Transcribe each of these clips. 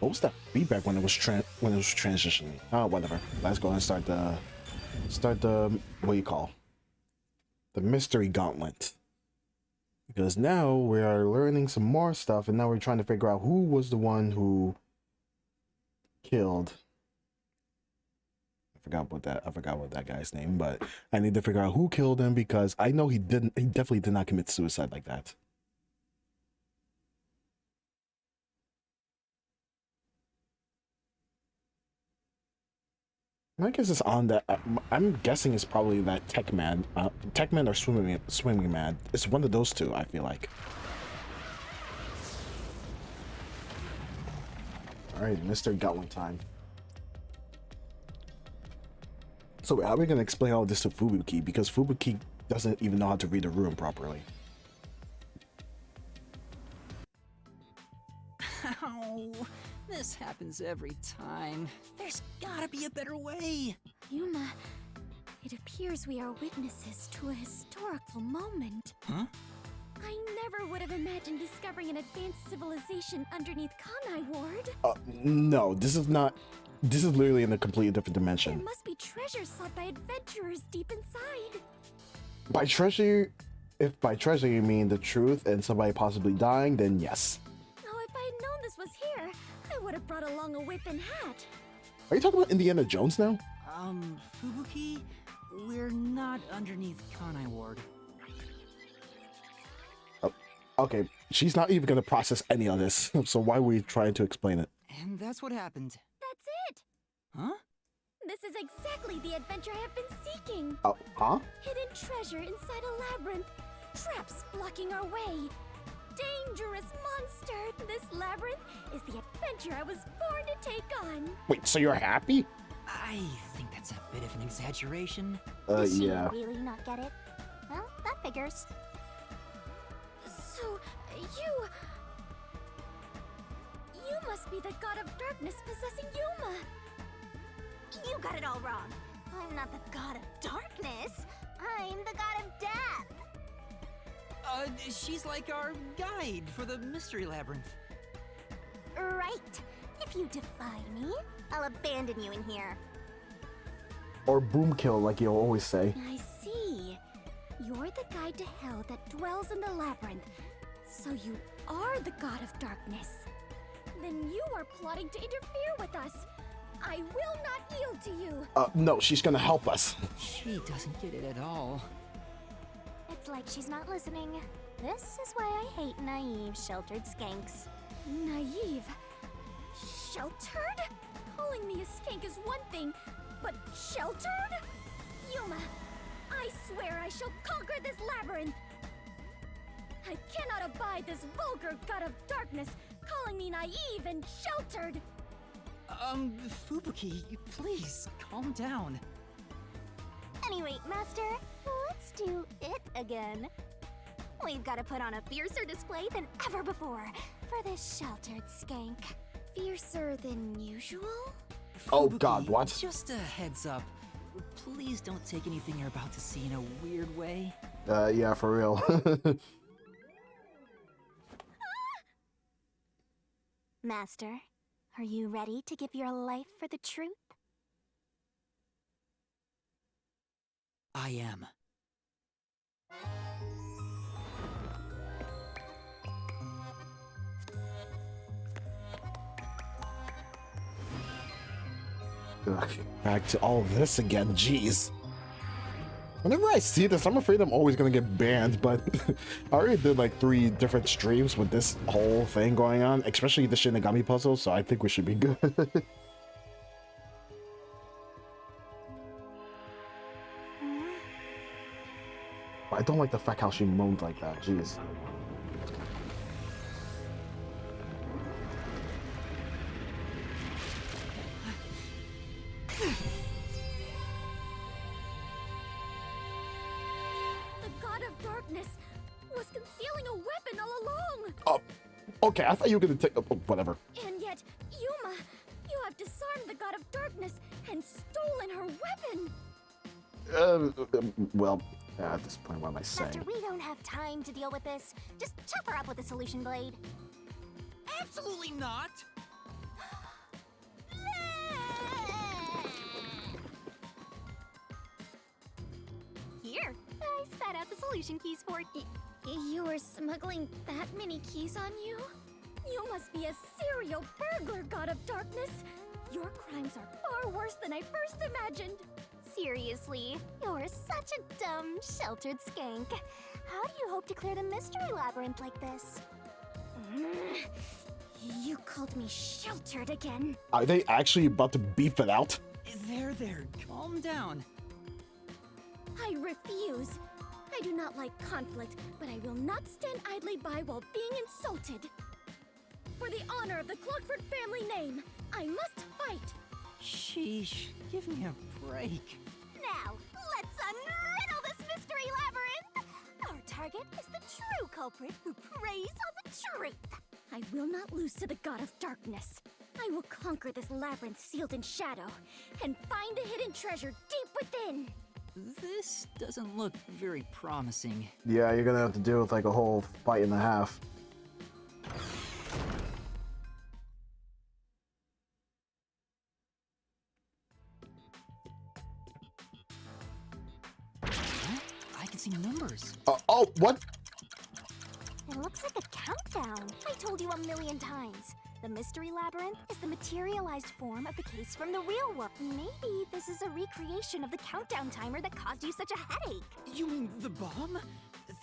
What was that feedback when it was transitioning? Oh, whatever. Let's go and start the what do you call the mystery gauntlet, because now we are learning some more stuff, and now we're trying to figure out who was the one who killed. I forgot what that guy's name, but I need to figure out who killed him, because I know he definitely did not commit suicide like that. I guess it's on that. I'm guessing it's probably that Tech Man or Swimming Man. It's one of those two, I feel like. Alright, Mr. Gauntlet time. So how are we going to explain all this to Fubuki? Because Fubuki doesn't even know how to read a room properly. Ow! This happens every time. There's gotta be a better way. Yuma, it appears we are witnesses to a historical moment. Huh? I never would have imagined discovering an advanced civilization underneath Kanai Ward. No, this is not. This is literally in a completely different There dimension. must be treasures sought by adventurers deep inside. By treasure, if by treasure you mean the truth and somebody possibly dying, then yes. Oh, if I had known this was here, I would have brought along a whip and hat. Are you talking about Indiana Jones now? Fubuki? We're not underneath Kanai Ward. Okay, she's not even gonna process any of this, so why are we trying to explain it? And that's what happened. That's it. Huh? This is exactly the adventure I have been seeking. Huh? Hidden treasure inside a labyrinth. Traps blocking our way. Dangerous monster. This labyrinth is the adventure I was born to take on. Wait, so you're happy? I think that's a bit of an exaggeration. Does she Yeah. really not get it? Well, that figures. So, you must be the god of darkness possessing Yuma. You got it all wrong. I'm not the god of darkness. I'm the god of death. She's like our guide for the mystery labyrinth. Right. If you defy me, I'll abandon you in here. Or boom kill, like you always say. I see. You're the guide to hell that dwells in the labyrinth. So you are the god of darkness. Then you are plotting to interfere with us. I will not yield to you. No, she's gonna help us. She doesn't get it at all. It's like she's not listening. This is why I hate naive, sheltered skanks. Naive? Sheltered? Calling me a skank is one thing, but sheltered? Yuma, I swear I shall conquer this labyrinth! I cannot abide this vulgar god of darkness calling me naive and sheltered! Fubuki, please, calm down. Anyway, Master, let's do it again. We've got to put on a fiercer display than ever before for this sheltered skank. Fiercer than usual? Oh Fubuki, God, what? Just a heads up. Please don't take anything you're about to see in a weird way. Yeah, for real. Master, are you ready to give your life for the truth? I am. Ugh, back to all this again, jeez. Whenever I see this, I'm afraid I'm always gonna get banned, but I already did like 3 different streams with this whole thing going on, especially the Shinigami puzzle, so I think we should be good. I don't like the fact how she moaned like that, jeez. The god of darkness was concealing a weapon all along! Oh, okay, I thought you were gonna take... Oh, whatever. And yet, Yuma, you have disarmed the god of darkness and stolen her weapon! Well, at this point, what am I saying? Master, we don't have time to deal with this. Just chop her up with the solution blade. Absolutely not! spat out the solution keys for it. You were smuggling that many keys on you? You must be a serial burglar, God of Darkness. Your crimes are far worse than I first imagined. Seriously, you're such a dumb, sheltered skank. How do you hope to clear the mystery labyrinth like this? You called me sheltered again. Are they actually about to beef it out? There, calm down. I refuse. I do not like conflict, but I will not stand idly by while being insulted. For the honor of the Clockford family name, I must fight. Sheesh, give me a break. Now, let's unriddle this mystery labyrinth! Our target is the true culprit who preys on the truth. I will not lose to the God of Darkness. I will conquer this labyrinth sealed in shadow and find the hidden treasure deep within. This doesn't look very promising. Yeah, you're gonna have to deal with like a whole fight and a half. I can see numbers. Oh, what? It looks like a countdown. I told you a million times. The mystery labyrinth is the materialized form of the case from the real world. Maybe this is a recreation of the countdown timer that caused you such a headache. You mean the bomb?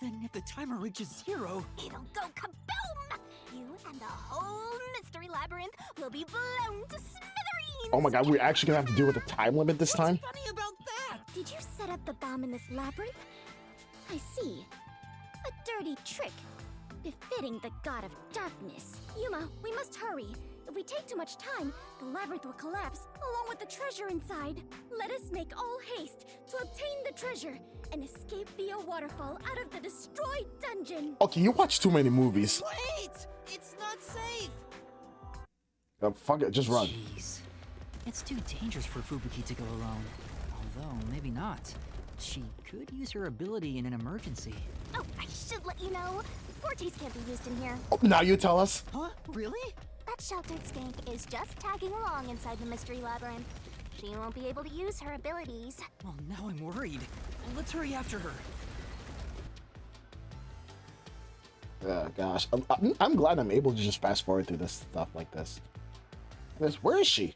Then if the timer reaches 0... It'll go kaboom! You and the whole mystery labyrinth will be blown to smithereens! Oh my god, we're actually gonna have to deal with a time limit this time? What's funny about that? Did you set up the bomb in this labyrinth? I see. A dirty trick. Befitting the God of Darkness. Yuma, we must hurry. If we take too much time, the labyrinth will collapse, along with the treasure inside. Let us make all haste to obtain the treasure and escape via waterfall out of the destroyed dungeon. Okay, you watch too many movies. Wait! It's not safe! Fuck it, just run. Jeez. It's too dangerous for Fubuki to go alone. Although, maybe not. She could use her ability in an emergency. Oh, I should let you know. Forties can't be used in here. Oh, now you tell us. Huh? Really? That sheltered skank is just tagging along inside the mystery labyrinth. She won't be able to use her abilities. Well, now I'm worried. Let's hurry after her. Oh gosh, I'm glad I'm able to just fast forward through this stuff like this. Where is she?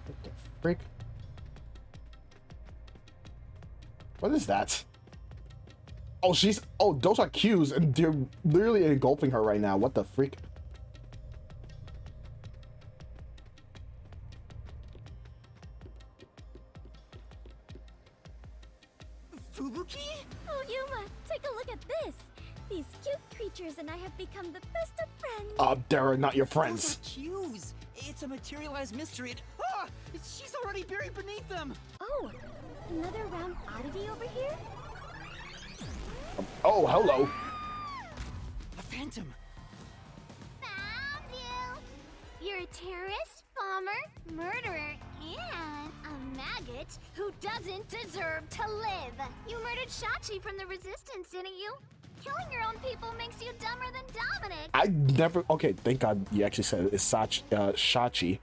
What the freak? What is that? Oh, oh, those are cues, and they're literally engulfing her right now. What the freak? Fubuki? Oh, Yuma, take a look at this. These cute creatures and I have become the best of friends. They're not your Those friends. are cues. It's a materialized mystery. She's already buried beneath them. Oh, another round oddity over here? Oh, hello. A phantom. Found you! You're a terrorist, bomber, murderer, and a maggot who doesn't deserve to live. You murdered Shachi from the Resistance, didn't you? Killing your own people makes you dumber than Dominic. I never. Okay, thank God you actually said it's Shachi.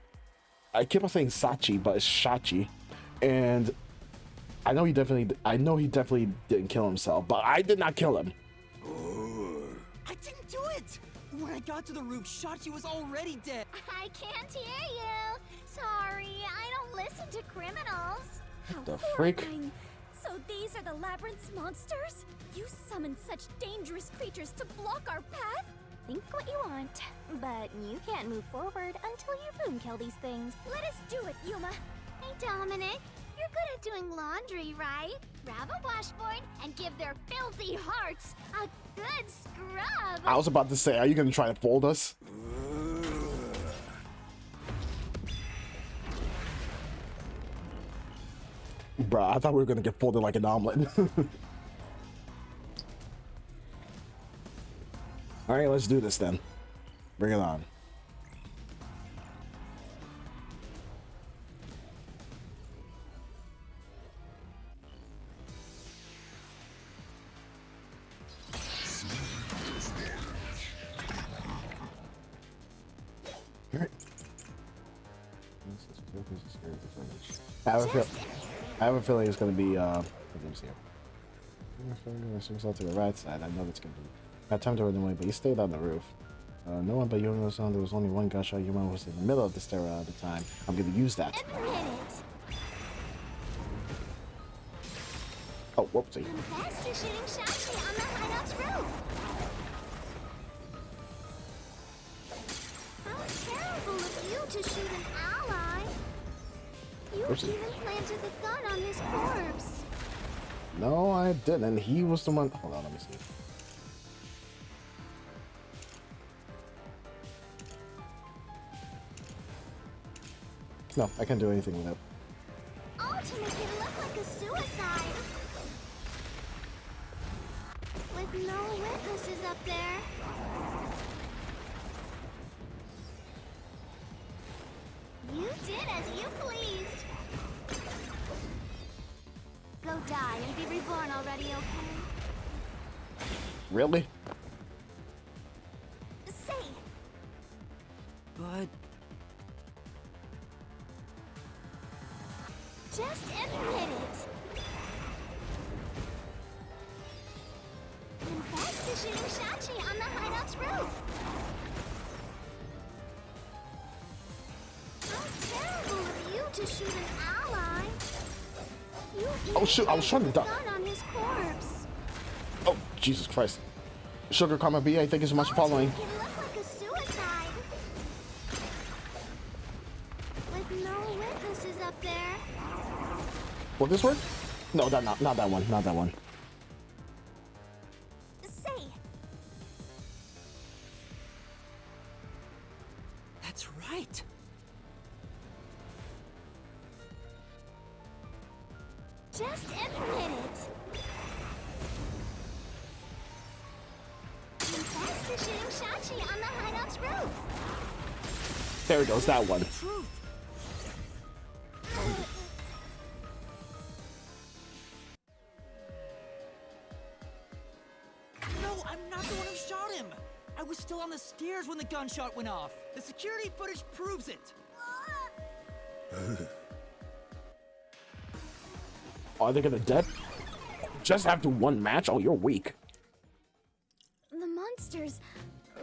I keep on saying Sachi, but it's Shachi, and I know he definitely didn't kill himself, but I did not kill him. I didn't do it. When I got to the roof, Shachi was already dead. I can't hear you. Sorry, I don't listen to criminals. What the freak? Horrifying. So these are the labyrinth's monsters? You summoned such dangerous creatures to block our path? Think what you want, but you can't move forward until you boom kill these things. Let us do it, Yuma. Hey, Dominic. You're good at doing laundry, right? Grab a washboard and give their filthy hearts a good scrub. I was about to say, are you gonna try to fold us? Bruh, I thought we were gonna get folded like an omelet. All right, let's do this then. Bring it on. All right. I have a feel. I have a feeling it's gonna be. Let me see. To the right side. I know it's gonna be. I had time to run away, but you stayed on the roof. No one but Yuma was on. There was only one gunshot. Yuma was in the middle of the stairwell at the time. I'm gonna use that. Oh, whoopsie. Faster shooting Shachi on the hideout's roof. How terrible of you to shoot an ally. You even planted the gun on his corpse. No, I didn't. He was the one. Hold on, let me see. No, I can't do anything with it. All to make it look like a suicide. With no witnesses up there. You did as you pleased. Go die and be reborn already, okay? Really? Say, But just admit it. Confess to shooting Shachi on the hideout's roof. How terrible of you to shoot an ally. You Oh shoot! I was trying to duck. gun on his corpse. Oh Jesus Christ! Sugar Karma BA, thank you so much for following. It looked like a suicide. With no witnesses up there. Will this work? No, not that one. Not that one. Say, that's right. just admit it. Confess to shooting Shachi on the hideout's roof. There it goes. That one. Truth. No, I'm not the one who shot him. I was still on the stairs when the gunshot went off. The security footage proves it. Are they gonna dead? Just after one match? Oh, you're weak. The monsters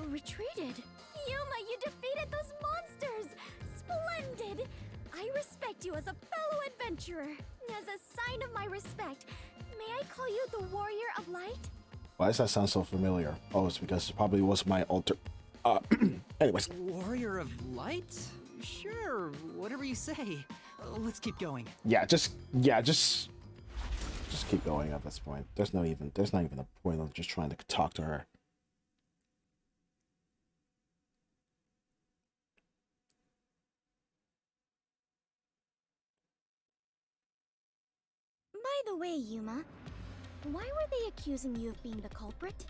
retreated. Yuma, you defeated those monsters! Splendid! I respect you as a fellow adventurer. As a sign of my respect, may I call you the Warrior of Light? Why does that sound so familiar? Oh, it's because it probably was my alter. Anyways. Warrior of Light? Sure, whatever you say. Let's keep going. Just keep going at this point. There's not even a point of just trying to talk to her. By the way, Yuma, why were they accusing you of being the culprit?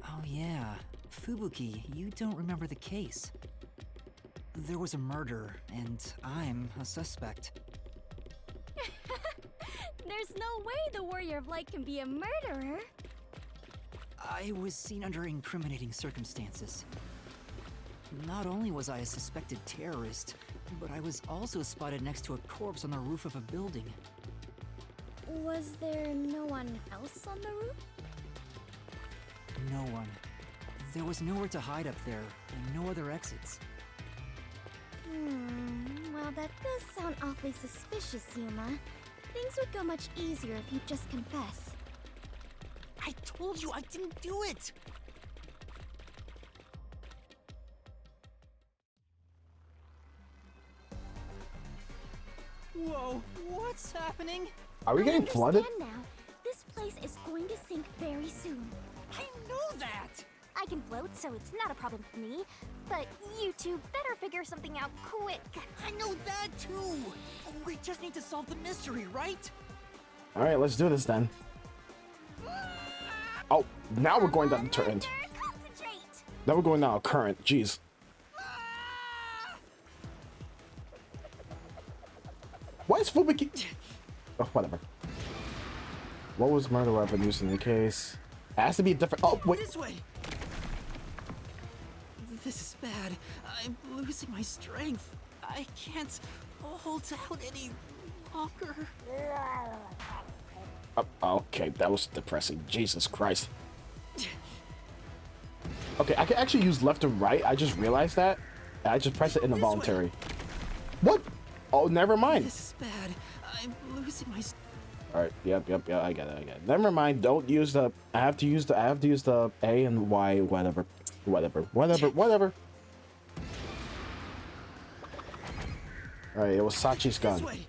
Oh yeah, Fubuki, you don't remember the case. There was a murder, and I'm a suspect. There's no way the Warrior of Light can be a murderer. I was seen under incriminating circumstances. Not only was I a suspected terrorist, but I was also spotted next to a corpse on the roof of a building. Was there no one else on the roof? No one. There was nowhere to hide up there, and no other exits. Well, that does sound awfully suspicious, Yuma. Things would go much easier if you'd just confess. I told you I didn't do it! Whoa, what's happening? Are we getting flooded? Now. This place is going to sink very soon. I know that! I can float, so it's not a problem for me. But you two better figure something out quick. I know that too! We just need to solve the mystery, right? Alright, let's do this then. Oh, now we're going down the turret. Concentrate! Now we're going down a current. Jeez. Why is Fubuki? Oh, whatever. What was murder weapon used in the case? It has to be different. Oh, wait. This way! This is bad. I'm losing my strength. I can't hold out any longer. Okay, that was depressing. Jesus Christ. Okay, I can actually use left and right. I just realized that. I just press it in the voluntary. What? Oh, never mind. This is bad. I'm losing my. All right. Yep. I get it. Never mind. Don't use the. I have to use the A and Y. Whatever. All right. It was Sachi's gun. This way.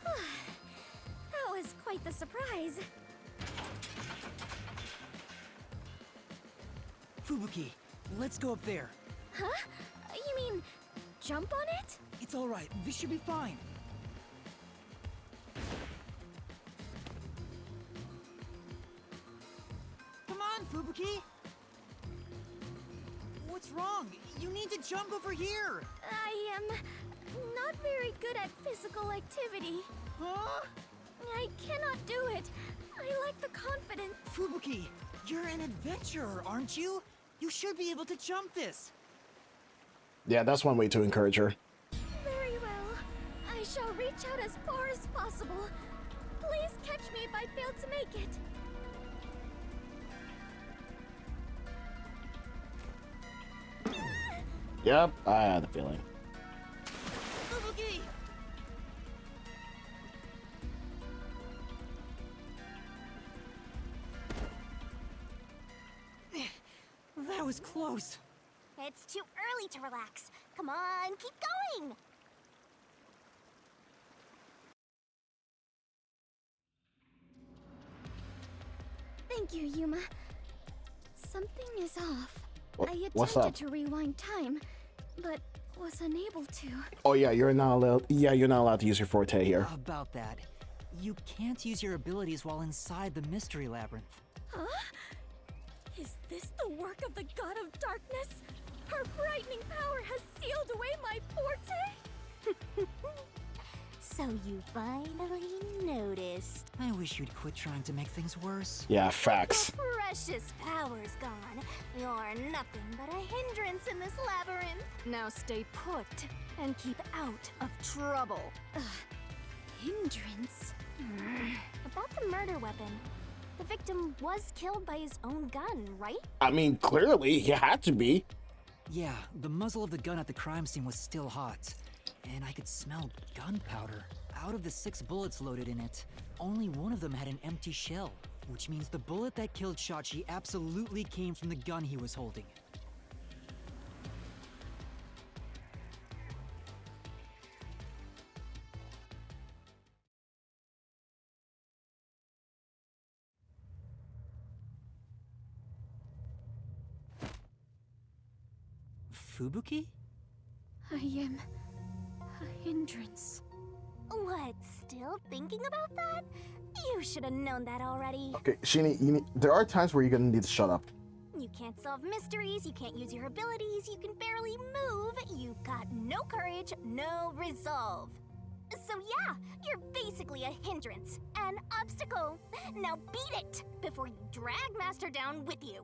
That was quite the surprise. Fubuki, let's go up there. Huh? You mean jump on it? It's all right. This should be fine. Come on, Fubuki. What's wrong? You need to jump over here. I am not very good at physical activity. Huh? I cannot do it. I lack the confidence. Fubuki, you're an adventurer, aren't you? You should be able to jump this. Yeah, that's one way to encourage her. Very well. I shall reach out as far as possible. Please catch me if I fail to make it. Yep, I had a feeling. Fubuki! That was close. It's too early to relax. Come on, keep going! Thank you, Yuma. Something is off. I What's up? attempted to rewind time, but was unable to. Oh yeah, you're not allowed. Yeah, you're not allowed to use your forte here. About that, you can't use your abilities while inside the mystery labyrinth. Huh? Is this the work of the God of Darkness? Her frightening power has sealed away my forte? So you finally noticed. I wish you'd quit trying to make things worse. Yeah, facts. Your precious power's gone. You're nothing but a hindrance in this labyrinth. Now stay put and keep out of trouble. Hindrance? About the murder weapon. The victim was killed by his own gun, right? I mean, clearly he had to be. Yeah, the muzzle of the gun at the crime scene was still hot. And I could smell gunpowder. Out of the 6 bullets loaded in it, only one of them had an empty shell. Which means the bullet that killed Shachi absolutely came from the gun he was holding. Fubuki? I am a hindrance. What, still thinking about that? You should have known that already. Okay, Sheenie, there are times where you're gonna need to shut up. You can't solve mysteries, you can't use your abilities, you can barely move, you've got no courage, no resolve. So yeah, you're basically a hindrance, an obstacle. Now beat it before you drag Master down with you.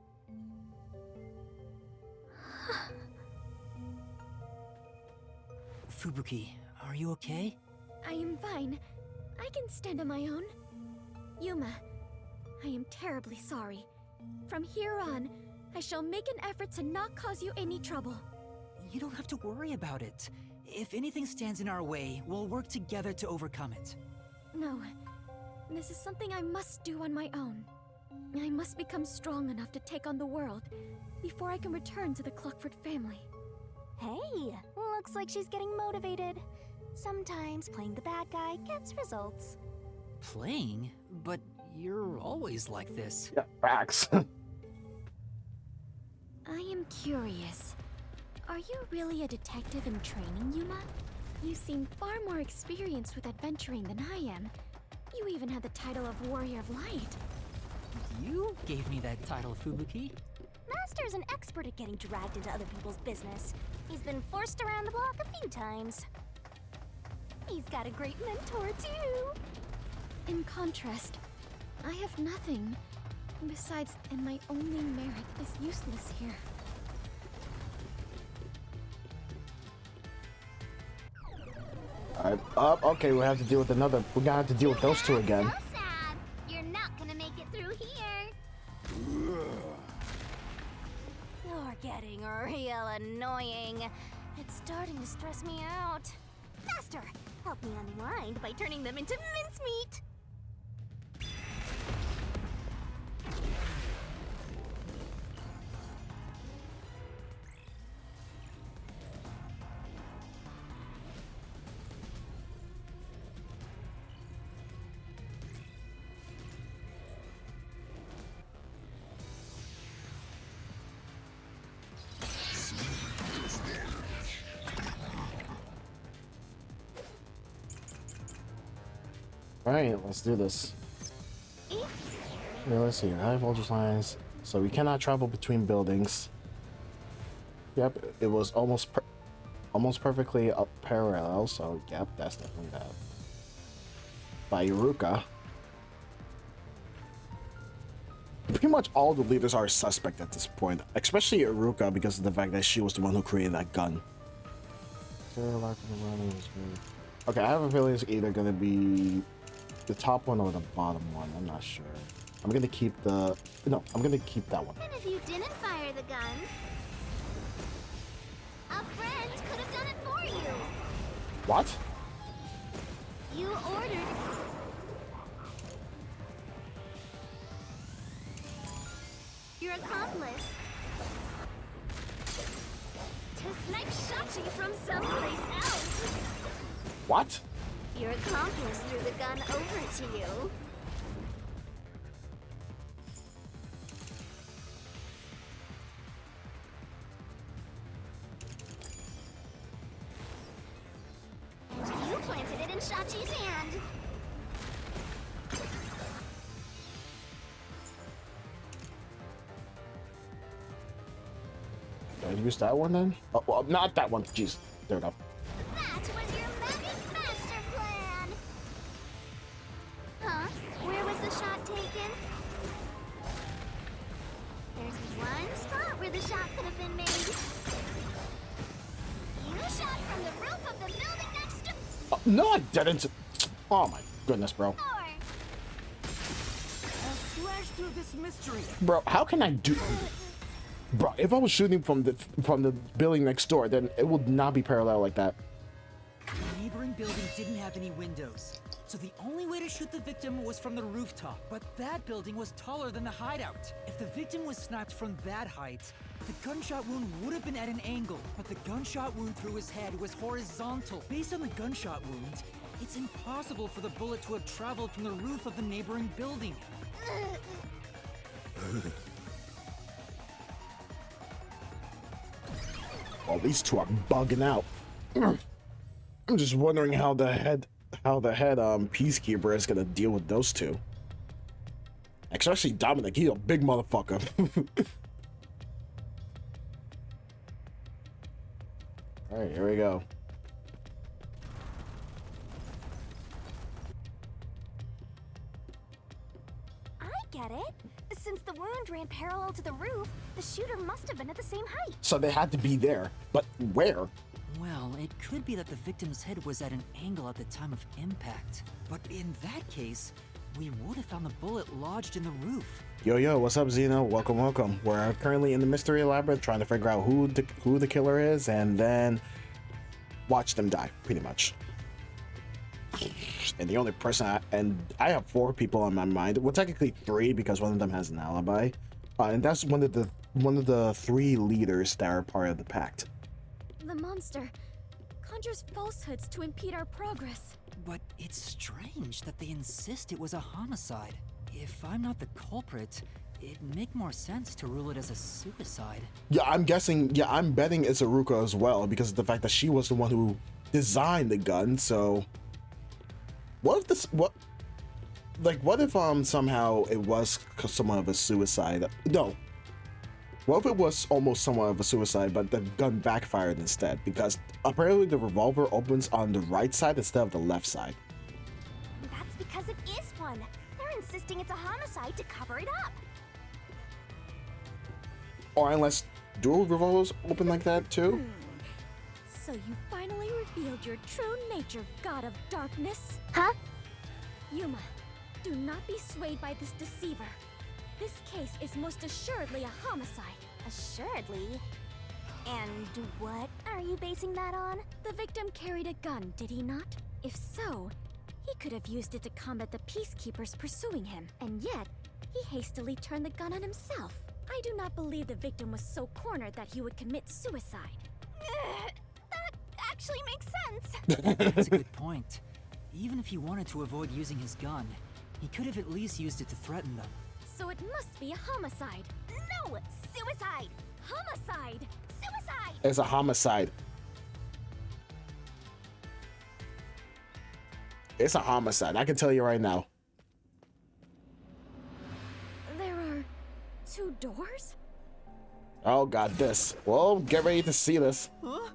Fubuki, are you okay? I am fine. I can stand on my own. Yuma, I am terribly sorry. From here on, I shall make an effort to not cause you any trouble. You don't have to worry about it. If anything stands in our way, we'll work together to overcome it. No, this is something I must do on my own. I must become strong enough to take on the world before I can return to the Clockford family. Hey, looks like she's getting motivated. Sometimes playing the bad guy gets results. Playing? But you're always like this. Yeah, facts. I am curious. Are you really a detective in training, Yuma? You seem far more experienced with adventuring than I am. You even have the title of Warrior of Light. You gave me that title, Fubuki. Master's an expert at getting dragged into other people's business. He's been forced around the block a few times. He's got a great mentor, too. In contrast, I have nothing. Besides, and my only merit is useless here. Alright, up. Okay, we have to deal with another. We're gonna have to deal with those two again. So sad. You're not gonna make it through here. You're getting real annoying. It's starting to stress me out. Faster! Help me unwind by turning them into mincemeat. Alright, let's do this. Yeah, let's see. High voltage lines. So we cannot travel between buildings. Yep, it was almost perfectly up parallel. So yep, that's definitely that. By Iruka. Pretty much all the leaders are suspect at this point, especially Iruka because of the fact that she was the one who created that gun. Okay, I have a feeling it's either gonna be the top one or the bottom one. I'm not sure. I'm gonna keep the I'm gonna keep that one. And if you didn't fire the gun, a friend could have done it for you. What? You ordered. Your accomplice to snipe Shachi from someplace else. What? Your accomplice threw the gun over to you. And you planted it in Shachi's hand. Did I use that one then? Oh, well, not that one. Jeez. There we go. That was your magic master plan! Huh? Where was the shot taken? There's one spot where the shot could have been made. You shot from the roof of the building next to... No, I didn't. Oh my goodness, bro. I'll slash through this mystery. Bro, how can I do... Bro, if I was shooting from the building next door, then it would not be parallel like that. The neighboring building didn't have any windows, so the only way to shoot the victim was from the rooftop. But that building was taller than the hideout. If the victim was sniped from that height, the gunshot wound would have been at an angle, but the gunshot wound through his head was horizontal. Based on the gunshot wound, it's impossible for the bullet to have traveled from the roof of the neighboring building. Well, these two are bugging out. I'm just wondering how the head peacekeeper is gonna deal with those two. Especially Dominic, he's a big motherfucker. Alright, here we go. I get it. Since the wound ran parallel to the roof, the shooter must have been at the same height. So they had to be there. But where? Well, it could be that the victim's head was at an angle at the time of impact. But in that case, we would have found the bullet lodged in the roof. Yo, what's up, Xeno? Welcome, welcome. We're currently in the mystery labyrinth trying to figure out who the killer is and then watch them die, pretty much. And the only person I have 4 people on my mind. Well, technically 3 because one of them has an alibi. And that's one of the 3 leaders that are part of the pact. The monster conjures falsehoods to impede our progress. But it's strange that they insist it was a homicide. If I'm not the culprit, it'd make more sense to rule it as a suicide. Yeah, I'm betting it's Iruka as well because of the fact that she was the one who designed the gun. So what if somehow it was somewhat of a suicide? No. What if it was almost somewhat of a suicide, but the gun backfired instead? Because apparently the revolver opens on the right side instead of the left side. That's because it is one. They're insisting it's a homicide to cover it up. Or unless dual revolvers open like that too? So you finally revealed your true nature, God of Darkness? Huh? Yuma, do not be swayed by this deceiver. This case is most assuredly a homicide. Assuredly? And what are you basing that on? The victim carried a gun, did he not? If so, he could have used it to combat the peacekeepers pursuing him. And yet, he hastily turned the gun on himself. I do not believe the victim was so cornered that he would commit suicide. That actually makes sense. That's a good point. Even if he wanted to avoid using his gun, he could have at least used it to threaten them. So it must be a homicide. No! Suicide! Homicide! Suicide! It's a homicide. It's a homicide. I can tell you right now. There are 2 doors? Oh god, this. Well, get ready to see this. Huh?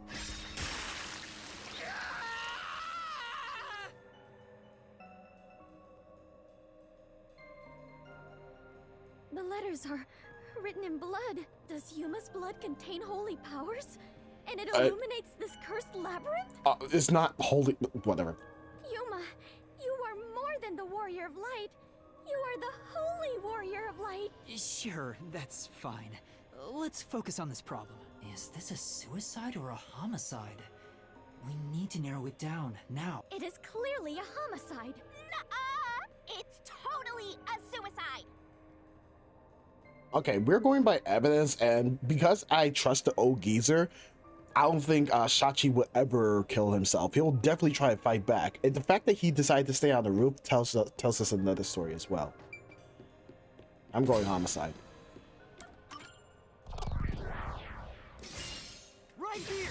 The letters are written in blood. Does Yuma's blood contain holy powers? And it illuminates this cursed labyrinth? It's not holy. Whatever. Yuma, you are more than the warrior of light. You are the holy warrior of light. Sure, that's fine. Let's focus on this problem. Is this a suicide or a homicide? We need to narrow it down, now. It is clearly a homicide. Nuh-uh! It's totally a suicide. Okay, we're going by evidence, and because I trust the old geezer, I don't think Shachi would ever kill himself. He'll definitely try to fight back. And the fact that he decided to stay on the roof tells us another story as well. I'm going homicide. Right here!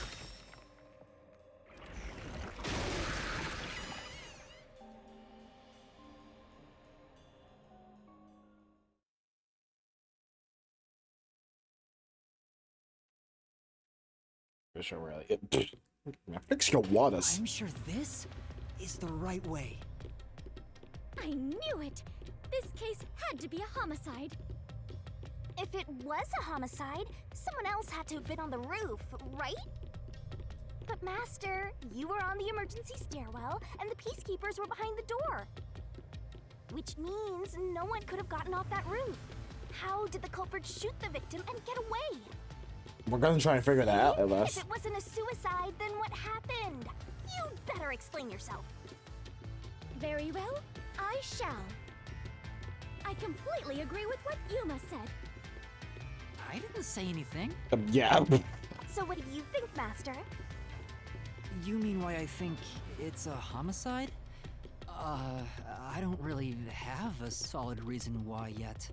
For sure, really. Fix your waters. I'm sure this is the right way. I knew it! This case had to be a homicide. If it was a homicide, someone else had to have been on the roof, right? But Master, you were on the emergency stairwell, and the peacekeepers were behind the door. Which means no one could have gotten off that roof. How did the culprit shoot the victim and get away? We're gonna try and figure that out, at least. If it wasn't a suicide, then what happened? You'd better explain yourself. Very well, I shall. I completely agree with what Yuma said. I didn't say anything. Yeah. So what do you think, Master? You mean why I think it's a homicide? I don't really have a solid reason why yet.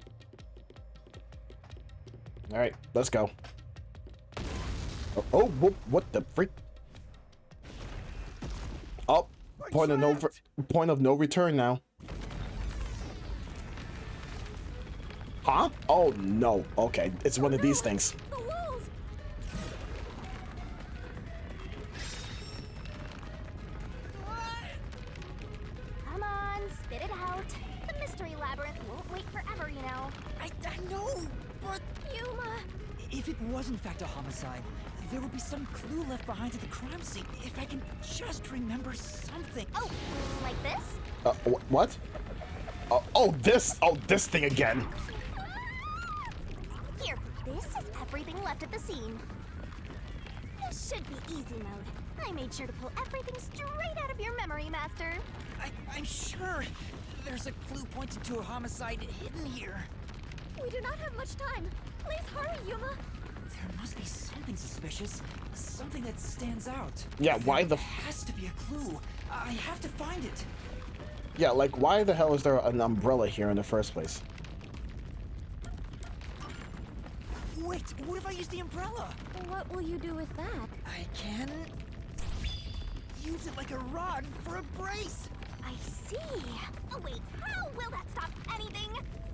All right, let's go. Oh, what the freak? Oh, point of no return now. Huh? Oh no. Okay, it's one of these things. The walls! Come on, spit it out. The mystery labyrinth won't wait forever, you know. I know, but Yuma! if it was in fact a homicide, there would be some clue left behind at the crime scene. If I can just remember something. Oh, like this? What? Oh, this thing again. Here, this is everything left at the scene. This should be easy mode. I made sure to pull everything straight out of your memory, Master. I'm sure there's a clue pointing to a homicide hidden here. We do not have much time. Please hurry, Yuma. There must be something suspicious, something that stands out. Yeah, why the? There has to be a clue. I have to find it. Yeah, like why the hell is there an umbrella here in the first place? Wait, what if I use the umbrella? What will you do with that? I can use it like a rod for a brace. I see. Oh wait, how will that stop anything?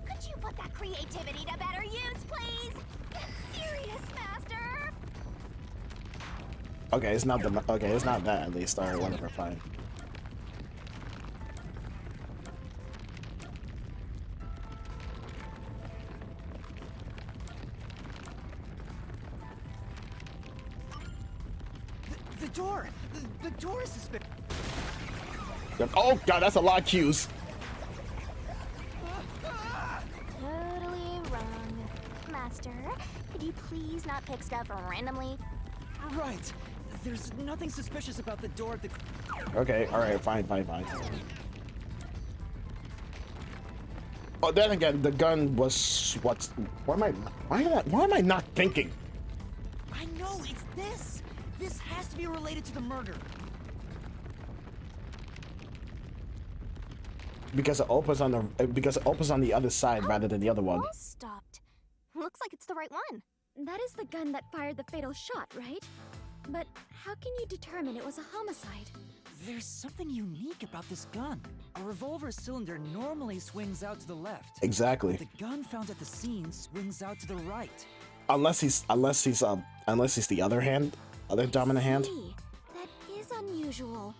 Could you put that creativity to better use, please? Get serious, Master. Okay, it's not the. Okay, it's not that at least. Alright, whatever, fine. The door! The door is suspicious. Oh god, that's a lot of cues. Totally wrong. Master, could you please not pick stuff randomly? Right. There's nothing suspicious about the door at the... Okay, alright, fine. Oh, then again, the gun was what's... why am I not thinking? I know, it's this! This has to be related to the murder. Because it opens on the other side rather than the other one. All stopped. Looks like it's the right one. That is the gun that fired the fatal shot, right? But how can you determine it was a homicide? There's something unique about this gun. A revolver cylinder normally swings out to the left. Exactly. The gun found at the scene swings out to the right. Unless he's the other dominant hand. See, that is unusual.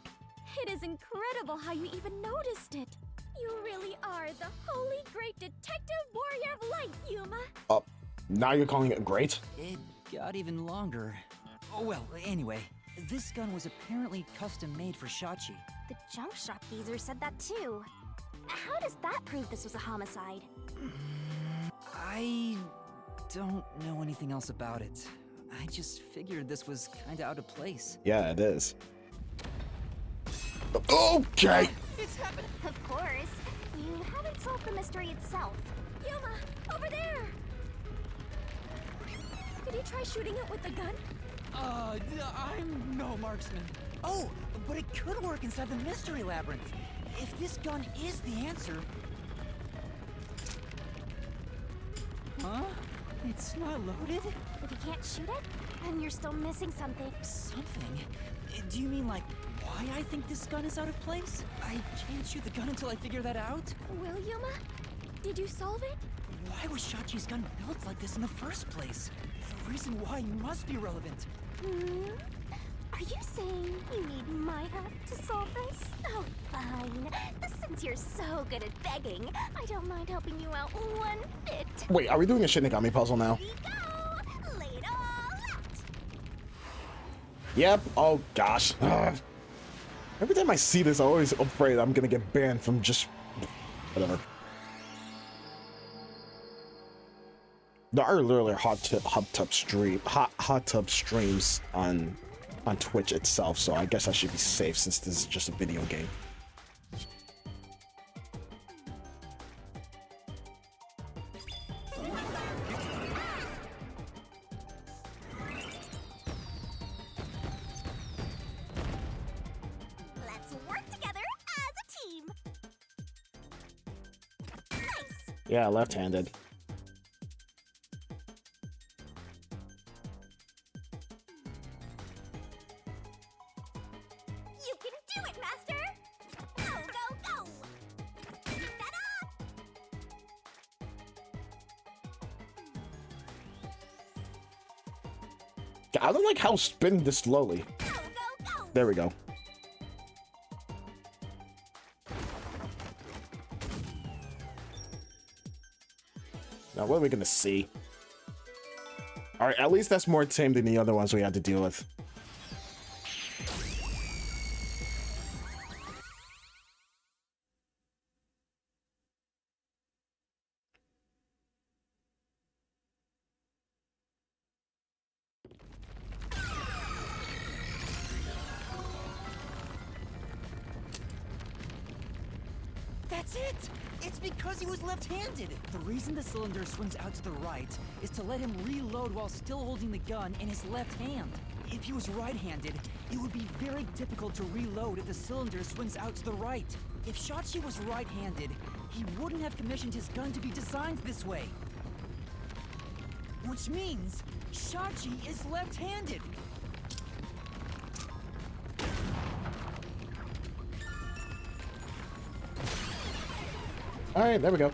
It is incredible how you even noticed it. You really are the holy great detective warrior of light, Yuma. Oh, now you're calling it great? It got even longer. Oh, well, anyway, this gun was apparently custom made for Shachi. The junk shop geezer said that too. How does that prove this was a homicide? I don't know anything else about it. I just figured this was kinda out of place. Yeah, it is. Okay. It's happening! Of course. You haven't solved the mystery itself. Yuma, over there! Could you try shooting it with the gun? I'm no marksman. Oh, but it could work inside the mystery labyrinth. If this gun is the answer... Huh? It's not loaded? If you can't shoot it, then you're still missing something. Something? Do you mean like why I think this gun is out of place? I can't shoot the gun until I figure that out? Well, Yuma, did you solve it? Why was Shachi's gun built like this in the first place? The reason why must be relevant. Are you saying you need my help to solve this? Oh, fine. Since you're so good at begging, I don't mind helping you out one bit. Wait, are we doing a Shinigami puzzle now? Here we go! Lay it all out! Yep. Oh gosh. Ugh. Every time I see this, I'm always afraid I'm gonna get banned from just whatever. There are literally hot tub streams on Twitch itself, so I guess I should be safe since this is just a video game. Let's work together as a team! Nice! Yeah, left-handed. You can do it, Master! Go, go, go! Keep that up! I don't like how spinning this slowly. Go, go, go! There we go. Now, what are we gonna see? All right, at least that's more tame than the other ones we had to deal with. That's it! It's because he was left-handed! The reason the cylinder swings out to the right is to let him reload while still holding the gun in his left hand. If he was right-handed, it would be very difficult to reload if the cylinder swings out to the right. If Shachi was right-handed, he wouldn't have commissioned his gun to be designed this way. Which means Shachi is left-handed! All right, there we go.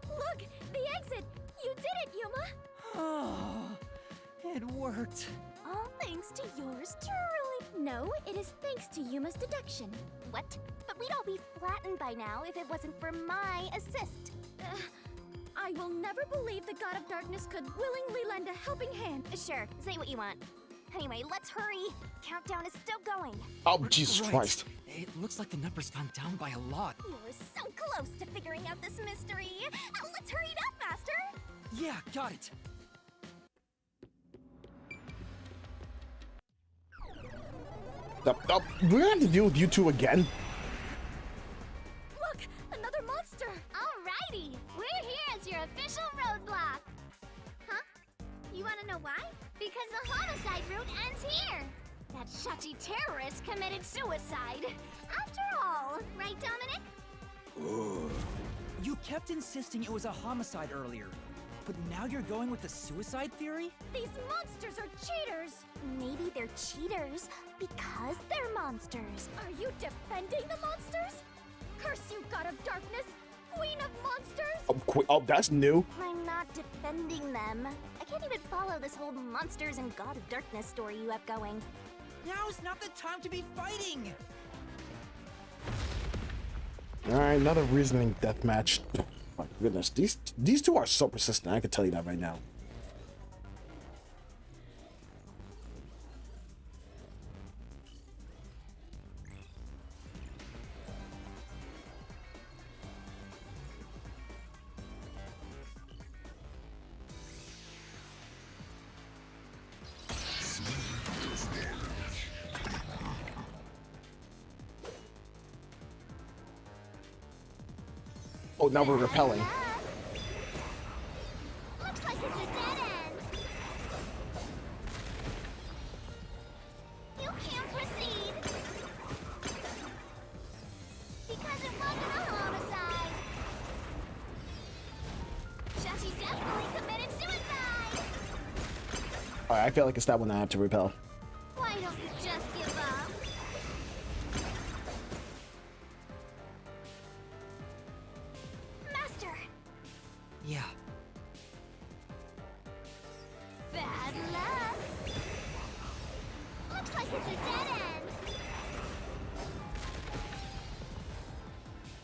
Look, the exit! You did it, Yuma! Oh, it worked. All thanks to yours truly. No, it is thanks to Yuma's deduction. What? But we'd all be flattened by now if it wasn't for my assist. I will never believe the God of Darkness could willingly lend a helping hand. Sure, say what you want. Anyway, let's hurry. Countdown is still going. Oh, Jesus Right. Christ. It looks like the number's gone down by a lot. You were so close to figuring out this mystery. Let's hurry it up, Master. Yeah, got it. We're gonna have to deal with you two again. Look, another monster. Alrighty, we're here as your official roadblock. Huh? You wanna know why? Because the homicide route ends here. That Shachi terrorist committed suicide. After all, right, Dominic? You kept insisting it was a homicide earlier, but now you're going with the suicide theory? These monsters are cheaters. Maybe they're cheaters because they're monsters. Are you defending the monsters? Curse you, God of Darkness, Queen of Monsters! Oh, that's new. I'm not defending them. I can't even follow this whole monsters and God of Darkness story you have going. Now's not the time to be fighting! Alright, another reasoning deathmatch. Oh, my goodness, these two are so persistent, I can tell you that right now. Oh, now we're repelling. Looks like it's a dead end. You can't proceed. Because it wasn't a homicide. Shachi definitely committed suicide. Alright, I feel like it's that one I have to repel. Why don't you just give up? Master! Yeah. Bad luck! Looks like it's a dead end!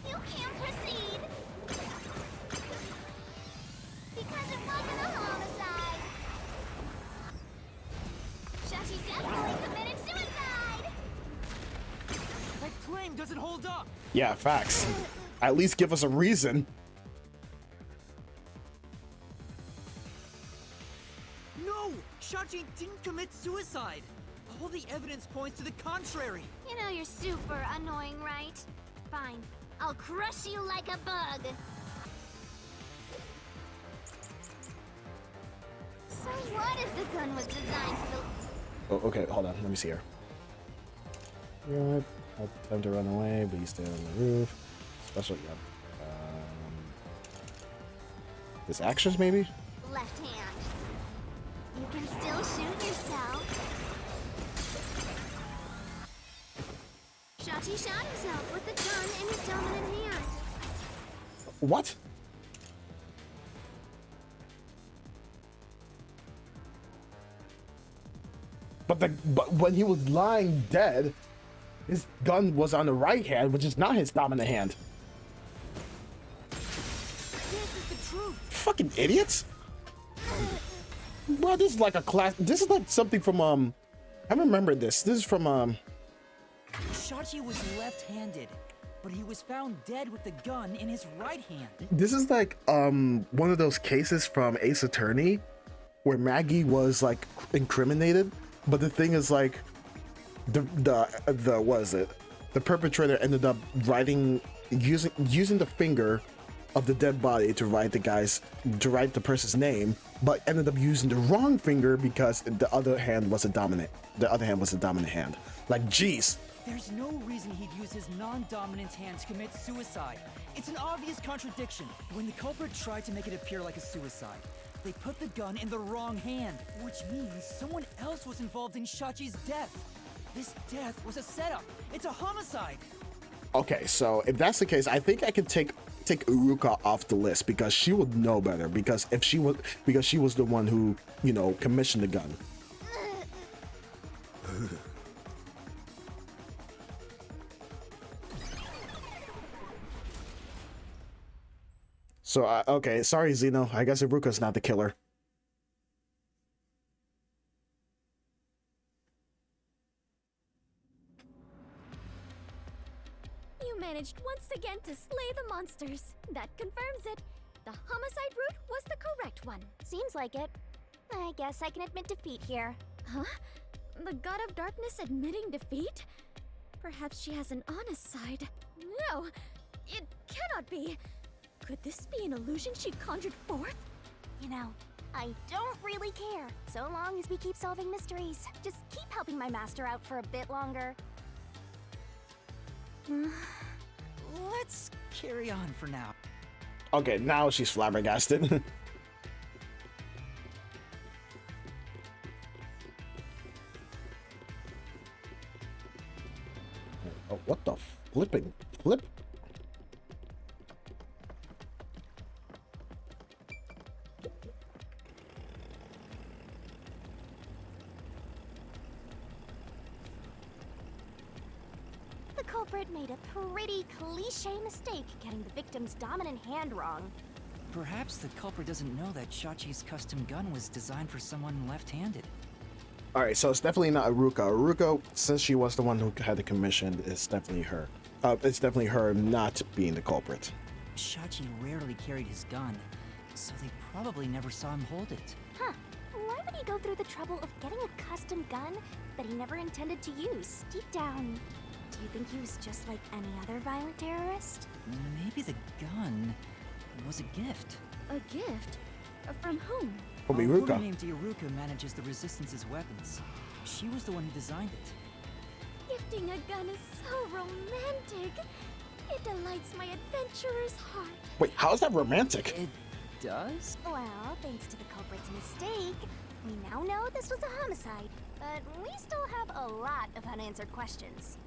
You can't proceed! Because it wasn't a homicide! Shachi definitely committed suicide! That claim doesn't hold up! Yeah, facts. At least give us a reason. No! Shachi didn't commit suicide! All the evidence points to the contrary! You know you're super annoying, right? Fine. I'll crush you like a bug. So what if the gun was designed for the... Oh, okay, hold on, let me see here. Good. Time to run away, but you stay on the roof. Special, yep. This actions, maybe? left hand? You can still shoot yourself. Shachi shot himself with the gun in his dominant hand. What? But when he was lying dead, his gun was on the right hand, which is not his dominant hand. This is the truth. Fucking idiots! Bro, this is like a class. This is like something from I remember this. This is from Shachi was left-handed, but he was found dead with the gun in his right hand. This is like one of those cases from Ace Attorney where Maggie was like incriminated, but the thing is like the what is it? The perpetrator ended up writing using the finger of the dead body to write the person's name, but ended up using the wrong finger because the other hand was a dominant hand. Like, jeez. There's no reason he'd use his non-dominant hand to commit suicide. It's an obvious contradiction. When the culprit tried to make it appear like a suicide, they put the gun in the wrong hand, which means someone else was involved in Shachi's death. This death was a setup. It's a homicide. Okay, so if that's the case, I think I can take Uruka off the list because she would know better. Because she was the one who, you know, commissioned the gun. So, okay, sorry, Zeno. I guess Iruka's not the killer. You managed once again to slay the monsters. That confirms it. The homicide route was the correct one. Seems like it. I guess I can admit defeat here. Huh? The God of Darkness admitting defeat? Perhaps she has an honest side. No! It cannot be! Could this be an illusion she conjured forth? You know, I don't really care, so long as we keep solving mysteries. Just keep helping my master out for a bit longer. Let's carry on for now. Okay, now she's flabbergasted. Oh, what the flipping flip? The culprit made a pretty cliche mistake getting the victim's dominant hand wrong. Perhaps the culprit doesn't know that Shachi's custom gun was designed for someone left-handed. All right, so it's definitely not Iruka. Iruka, since she was the one who had the commission, it's definitely her. It's definitely her not being the culprit. Shachi rarely carried his gun, so they probably never saw him hold it. Huh. Why would he go through the trouble of getting a custom gun that he never intended to use? Deep down, do you think he was just like any other violent terrorist? Maybe the gun was a gift. A gift? From whom? From A woman Iruka. named Iruka manages the Resistance's weapons. She was the one who designed it. Gifting a gun is so romantic. It delights my adventurer's heart. Wait, how is that romantic? It does? Well, thanks to the culprit's mistake, we now know this was a homicide. But we still have a lot of unanswered questions.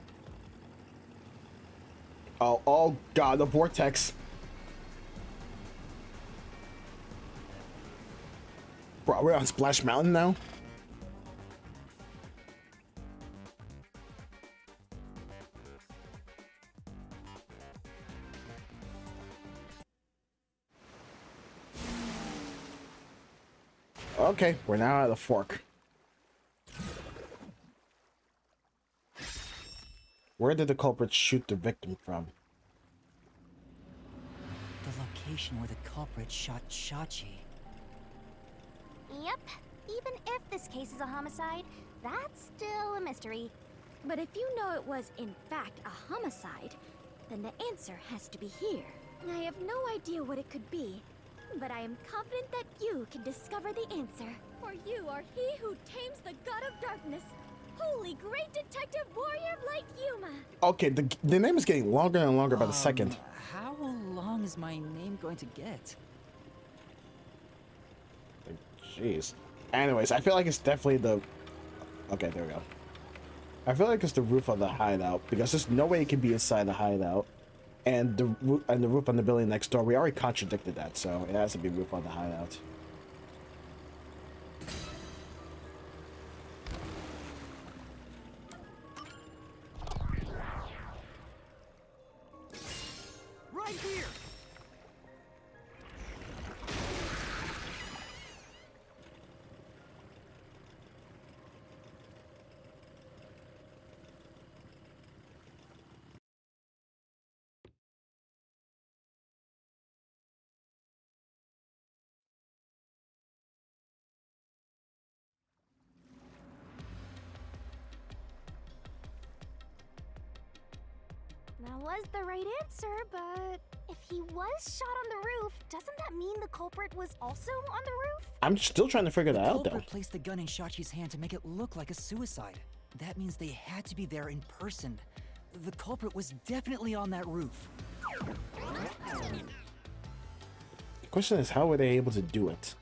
Oh god, the vortex. Bro, we're on Splash Mountain now? Okay, we're now at a fork. Where did the culprit shoot the victim from? The location where the culprit shot Shachi. Yep, even if this case is a homicide, that's still a mystery. But if you know it was, in fact, a homicide, then the answer has to be here. I have no idea what it could be, but I am confident that you can discover the answer. For you are he who tames the God of Darkness, holy great detective warrior of light Yuma. Okay, the name is getting longer and longer by the second. How long is my name going to get? Jeez. Anyways, I feel like it's definitely the... Okay, there we go. I feel like it's the roof of the hideout, because there's no way it can be inside the hideout. And the roof on the building next door, we already contradicted that, so it has to be roof on the hideout. Right here! That was the right answer, but if he was shot on the roof, doesn't that mean the culprit was also on the roof? I'm still trying to figure that out, though. Culprit placed the gun in Shachi's hand to make it look like a suicide. That means they had to be there in person. The culprit was definitely on that roof. The question is, how were they able to do it?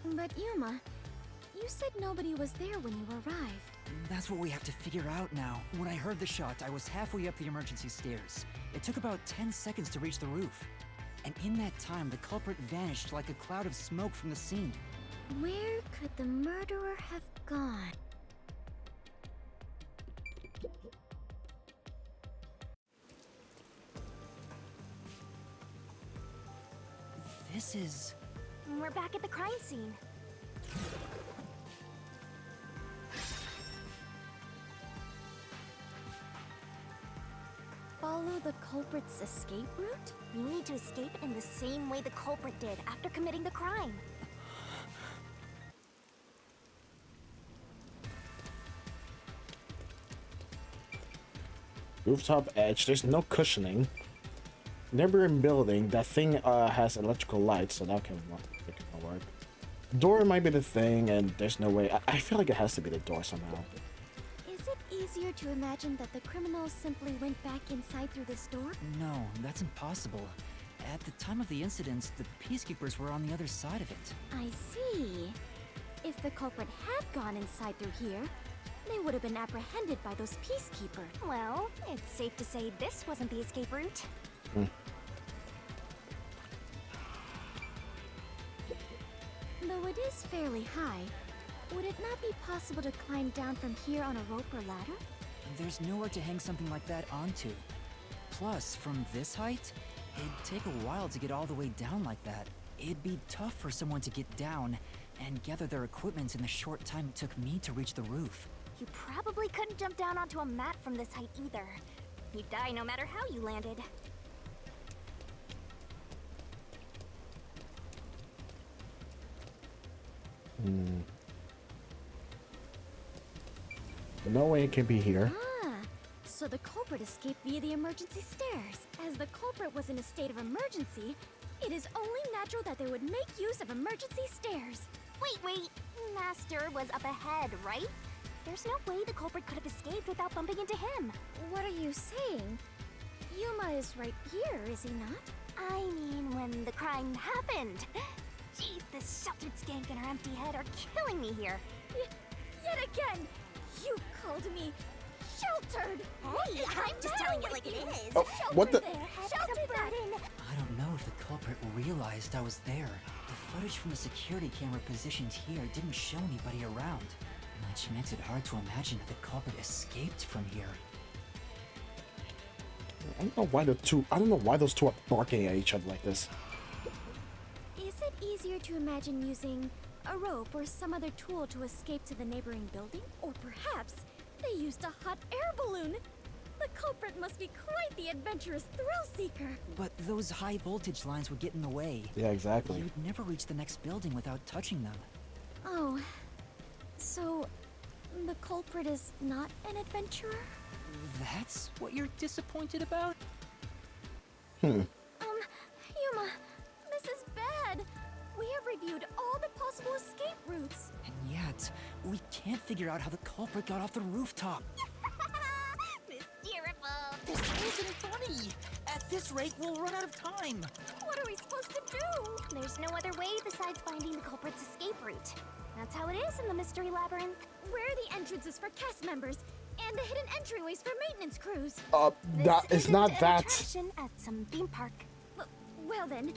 But Yuma, you said nobody was there when you arrived. That's what we have to figure out now. When I heard the shot, I was halfway up the emergency stairs. It took about 10 seconds to reach the roof. And in that time, the culprit vanished like a cloud of smoke from the scene. Where could the murderer have gone? this is... We're back at the crime scene. Follow the culprit's escape route? We need to escape in the same way the culprit did after committing the crime. Rooftop edge. There's no cushioning. Neighboring building. That thing has electrical lights, so that can work. Door might be the thing, and there's no way. I feel like it has to be the door somehow. Is it easier to imagine that the criminals simply went back inside through this door? No, that's impossible. At the time of the incident, the peacekeepers were on the other side of it. I see. If the culprit had gone inside through here, they would have been apprehended by those peacekeepers. Well, it's safe to say this wasn't the escape route. Though it is fairly high, would it not be possible to climb down from here on a rope or ladder? There's nowhere to hang something like that onto. Plus, from this height, it'd take a while to get all the way down like that. It'd be tough for someone to get down and gather their equipment in the short time it took me to reach the roof. You probably couldn't jump down onto a mat from this height either. You'd die no matter how you landed. No way it can be here. Ah, so the culprit escaped via the emergency stairs. As the culprit was in a state of emergency, it is only natural that they would make use of emergency stairs. Wait. Master was up ahead, right? There's no way the culprit could have escaped without bumping into him. What are you saying? Yuma is right here, is he not? I mean, when the crime happened. Jeez, this sheltered skank and her empty head are killing me here. Yet again, you called me sheltered. Hey, I'm just telling it like it is. Oh, what the? Sheltered burden. I don't know if the culprit realized I was there. The footage from the security camera positioned here didn't show anybody around, which makes it hard to imagine that the culprit escaped from here. I don't know why I don't know why those two are barking at each other like this. Is it easier to imagine using a rope or some other tool to escape to the neighboring building? Or perhaps they used a hot air balloon? The culprit must be quite the adventurous thrill-seeker. But those high voltage lines would get in the way. Yeah, exactly. You'd never reach the next building without touching them. Oh, so the culprit is not an adventurer? That's what you're disappointed about? Yuma, this is bad. We have reviewed all the possible escape routes. And yet, we can't figure out how the culprit got off the rooftop. Mysterious. This isn't funny! At this rate, we'll run out of time! What are we supposed to do? There's no other way besides finding the culprit's escape route. That's how it is in the mystery labyrinth. Where are the entrances for cast members and the hidden entryways for maintenance crews? That This is isn't not an that. attraction at some theme park. Well then,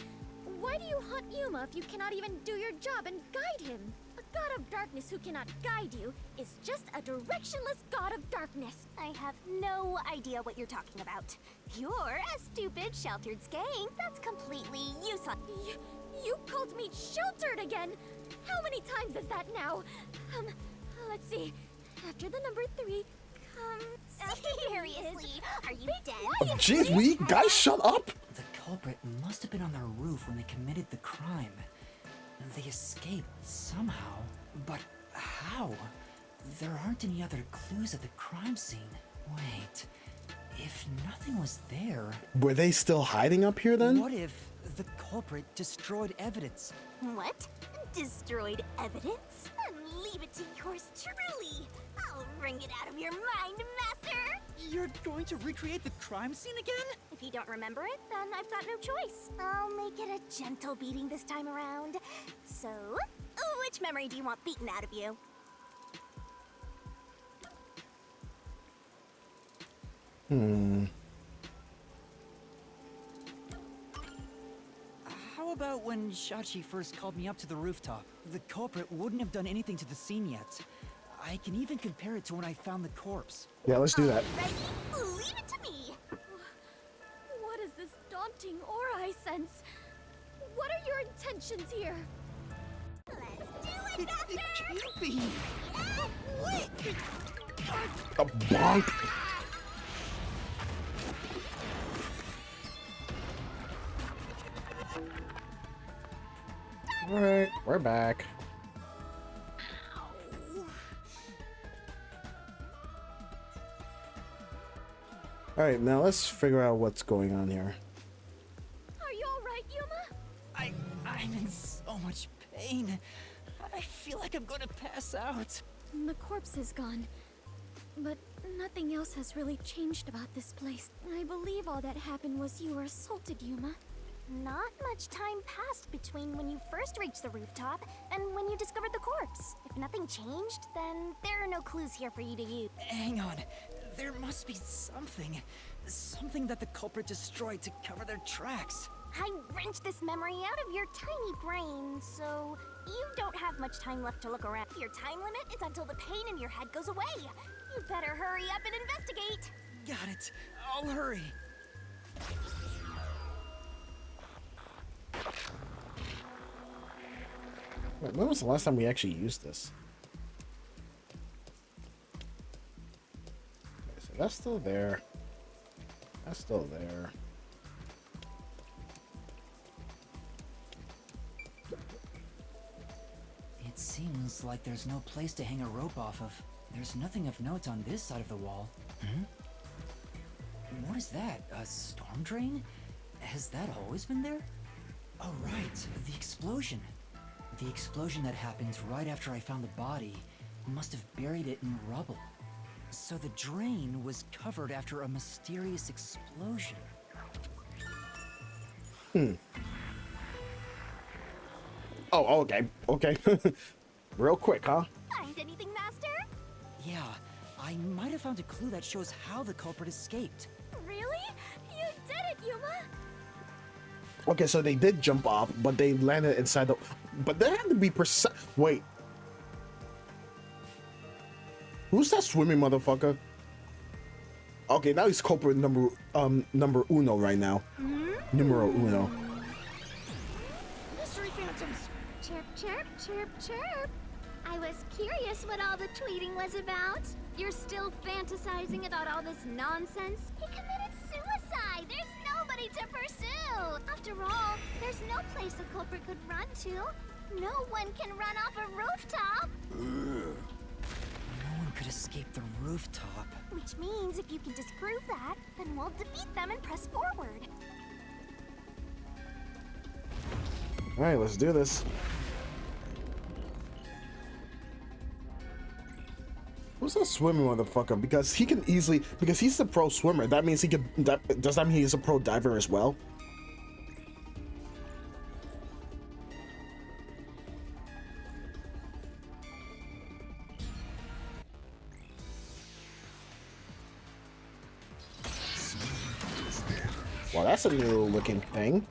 why do you hunt Yuma if you cannot even do your job and guide him? A god of darkness who cannot guide you is just a directionless god of darkness. I have no idea what you're talking about. You're a stupid, sheltered skank that's completely useless. You called me sheltered again. How many times is that now? Let's see. After the number 3 comes... Seriously, are you dead? Jeez, will you guys shut up? The culprit must have been on their roof when they committed the crime. They escaped somehow, but how? There aren't any other clues at the crime scene. Wait, if nothing was there... Were they still hiding up here then? What if the culprit destroyed evidence? What? Destroyed evidence? Leave it to yours truly. I'll wring it out of your mind, Master. You're going to recreate the crime scene again? If you don't remember it, then I've got no choice. I'll make it a gentle beating this time around. So, which memory do you want beaten out of you? How about when Shachi first called me up to the rooftop? The culprit wouldn't have done anything to the scene yet. I can even compare it to when I found the corpse. Yeah, let's do that. Ready? Leave it to me. What is this daunting aura I sense? What are your intentions here? Let's do it, It can't be. Wait! A bonk. All right, we're back. All right, now let's figure out what's going on here. Are you alright, Yuma? I'm in so much pain. I feel like I'm gonna pass out. The corpse is gone. But nothing else has really changed about this place. I believe all that happened was you were assaulted, Yuma. Not much time passed between when you first reached the rooftop and when you discovered the corpse. If nothing changed, then there are no clues here for you to use. Hang on. There must be something. Something that the culprit destroyed to cover their tracks. I wrenched this memory out of your tiny brain, so you don't have much time left to look around. Your time limit is until the pain in your head goes away. You better hurry up and investigate. Got it. I'll hurry. Wait, when was the last time we actually used this? Okay, so that's still there. That's still there. It seems like there's no place to hang a rope off of. There's nothing of note on this side of the wall. What is that? A storm drain? Has that always been there? Oh, right. The explosion. The explosion that happened right after I found the body must have buried it in rubble. So the drain was covered after a mysterious explosion. Oh, okay. Okay. Real quick, huh? Find anything, Master? Yeah, I might have found a clue that shows how the culprit escaped. Really? You did it, Yuma! Okay, so they did jump off, but they landed inside the... But they had to be precise... Wait. Who's that swimming motherfucker? Okay, now he's culprit number uno right now. Numero uno. Mystery phantoms! Chirp, chirp, chirp, chirp. I was curious what all the tweeting was about. You're still fantasizing about all this nonsense? He committed suicide. There's nobody to pursue. After all, there's no place a culprit could run to. No one can run off a rooftop. No one could escape the rooftop. Which means if you can disprove that, then we'll defeat them and press forward. All right, let's do this. Who's that swimming motherfucker? Because he can easily... Because he's a pro swimmer. That means he can... does that mean he's a pro diver as well? Well, that's a new looking thing.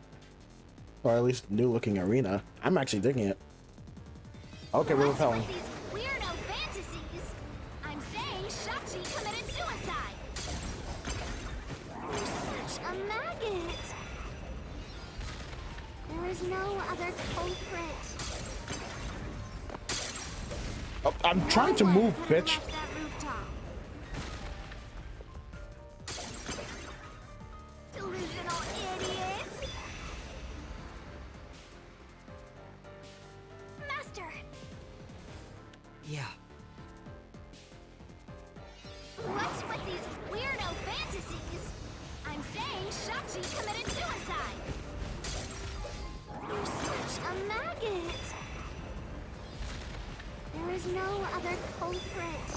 Or at least new looking arena. I'm actually digging it. Okay, we're repelling. These weirdo fantasies. I'm saying Shachi committed suicide. You're such a maggot. There is no other culprit. Oh, I'm trying to move, bitch. Left that rooftop. Delusional idiot. Master. Yeah. What's with these weirdo fantasies? I'm saying Shachi committed suicide. You're such a maggot. There is no other culprit.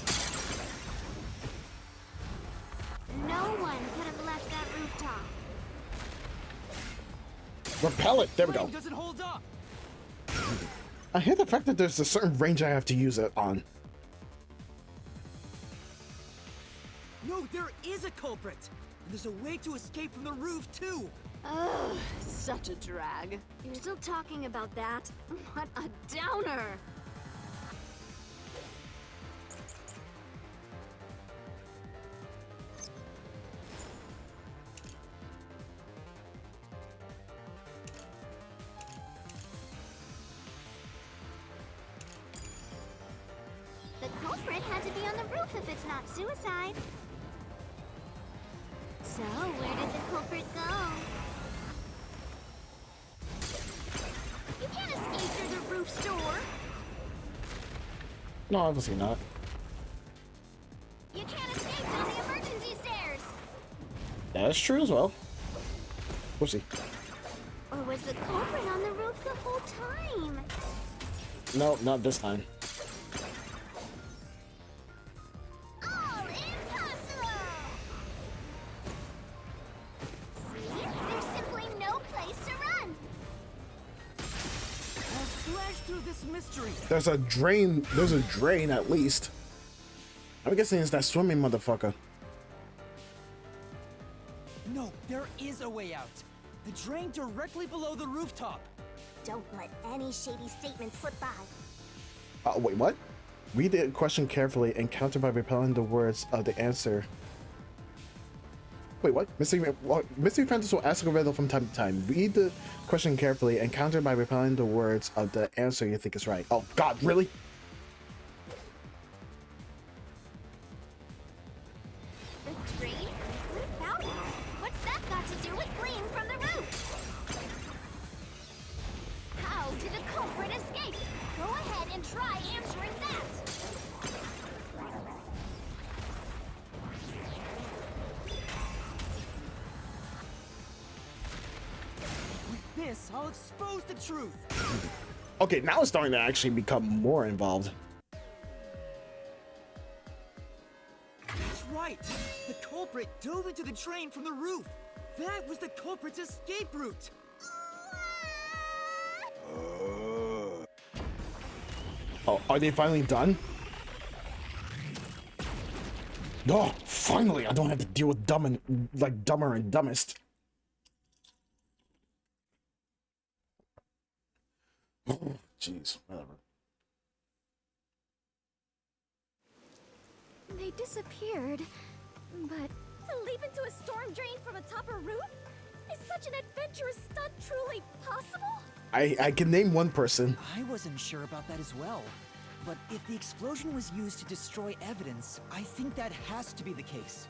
No one could have left that rooftop. Repel it. There we go. Doesn't hold up. I hate the fact that there's a certain range I have to use it on. No, there is a culprit. And there's a way to escape from the roof too. Ugh, such a drag. You're still talking about that? What a downer! had to be on the roof if it's not suicide. So, where did the culprit go? You can't escape through the roof store. No, obviously not. You can't escape down the emergency stairs. That's true as well. We'll see. Or was the culprit on the roof the whole time? No, not this time. All impossible! See? There's simply no place to run. I'll slash through this mystery. There's a drain. There's a drain at least. I'm guessing it's that swimming motherfucker. No, there is a way out. The drain directly below the rooftop. Don't let any shady statement slip by. Wait, what? Read the question carefully and counter by repelling the words of the answer. Wait, what? Mystery Francis will ask a riddle from time to time. Read the question carefully and counter by repelling the words of the answer you think is right. Oh, God, really? The drain? What about it? What's that got to do with fleeing from the roof? How did a culprit escape? Go ahead and try answering that. With this, I'll expose the truth. Okay, now it's starting to actually become more involved. That's right. The culprit dove into the drain from the roof. That was the culprit's escape route. Oh, are they finally done? Oh, finally! I don't have to deal with dumber and dumbest. Oh, jeez, whatever. They disappeared, but to leap into a storm drain from atop a roof? Is such an adventurous stunt truly possible? I can name one person. I wasn't sure about that as well. But if the explosion was used to destroy evidence, I think that has to be the case.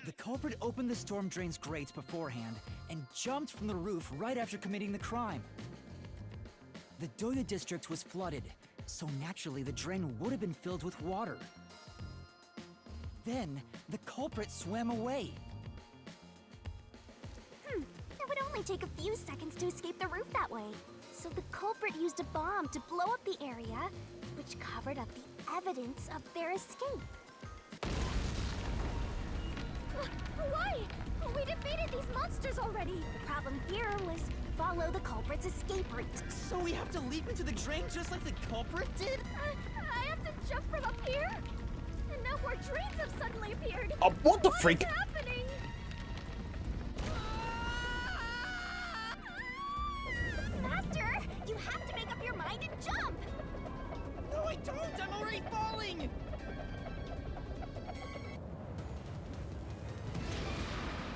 The culprit opened the storm drain's grates beforehand and jumped from the roof right after committing the crime. The Doya district was flooded, so naturally the drain would have been filled with water. Then, the culprit swam away. It would only take a few seconds to escape the roof that way. So the culprit used a bomb to blow up the area, which covered up the evidence of their escape. Why? We defeated these monsters already. The problem here was follow the culprit's escape route. So we have to leap into the drain just like the culprit did? I have to jump from up here? And now more drains have suddenly appeared. What the freak? What is happening? Master, you have to make up your mind and jump! No, I don't! I'm already falling!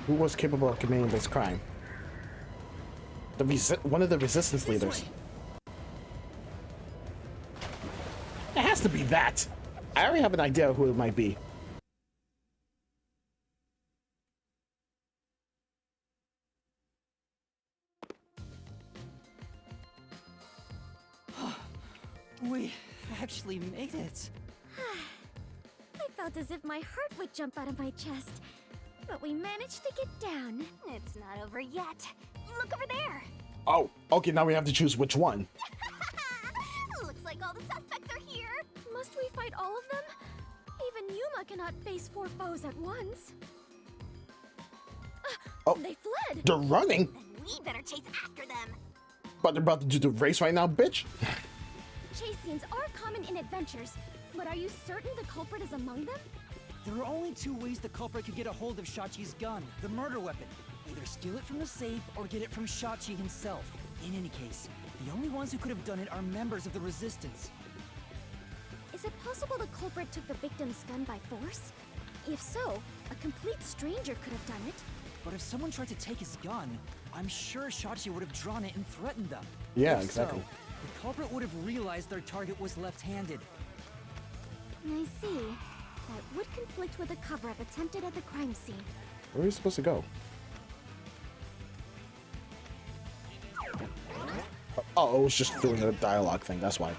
Who was capable of committing this crime? One of the resistance leaders. It has to be that. I already have an idea who it might be. We actually made it. I felt as if my heart would jump out of my chest. But we managed to get down. It's not over yet. Look over there! Oh, okay, now we have to choose which one. Looks like all the suspects are here! Must we fight all of them? Even Yuma cannot face 4 foes at once. Oh. They fled! They're running, Then we better chase after them! but they're about to do the race right now, bitch. Chase scenes are common in adventures, but are you certain the culprit is among them? There are only 2 ways the culprit could get a hold of Shachi's gun, the murder weapon. Either steal it from the safe or get it from Shachi himself. In any case, the only ones who could have done it are members of the Resistance. Is it possible the culprit took the victim's gun by force? If so, a complete stranger could have done it. But if someone tried to take his gun, I'm sure Shachi would have drawn it and threatened them. Yeah, If exactly. So, the culprit would have realized their target was left-handed. I see. That would conflict with a cover-up attempted at the crime scene. Where are we supposed to go? Oh, it was just doing a dialogue thing, that's why.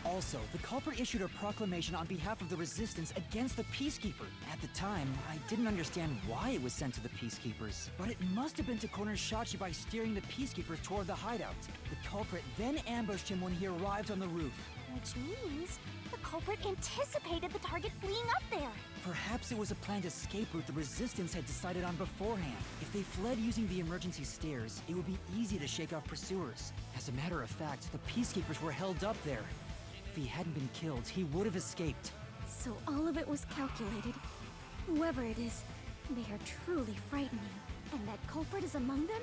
Also, the culprit issued a proclamation on behalf of the Resistance against the Peacekeeper. At the time, I didn't understand why it was sent to the Peacekeepers, but it must have been to corner Shachi by steering the Peacekeepers toward the hideout. The culprit then ambushed him when he arrived on the roof. Which means the culprit anticipated the target fleeing up there. Perhaps it was a planned escape route the Resistance had decided on beforehand. If they fled using the emergency stairs, it would be easy to shake off pursuers. As a matter of fact, the Peacekeepers were held up there. If he hadn't been killed, he would have escaped. So all of it was calculated. Whoever it is, they are truly frightening. And that culprit is among them?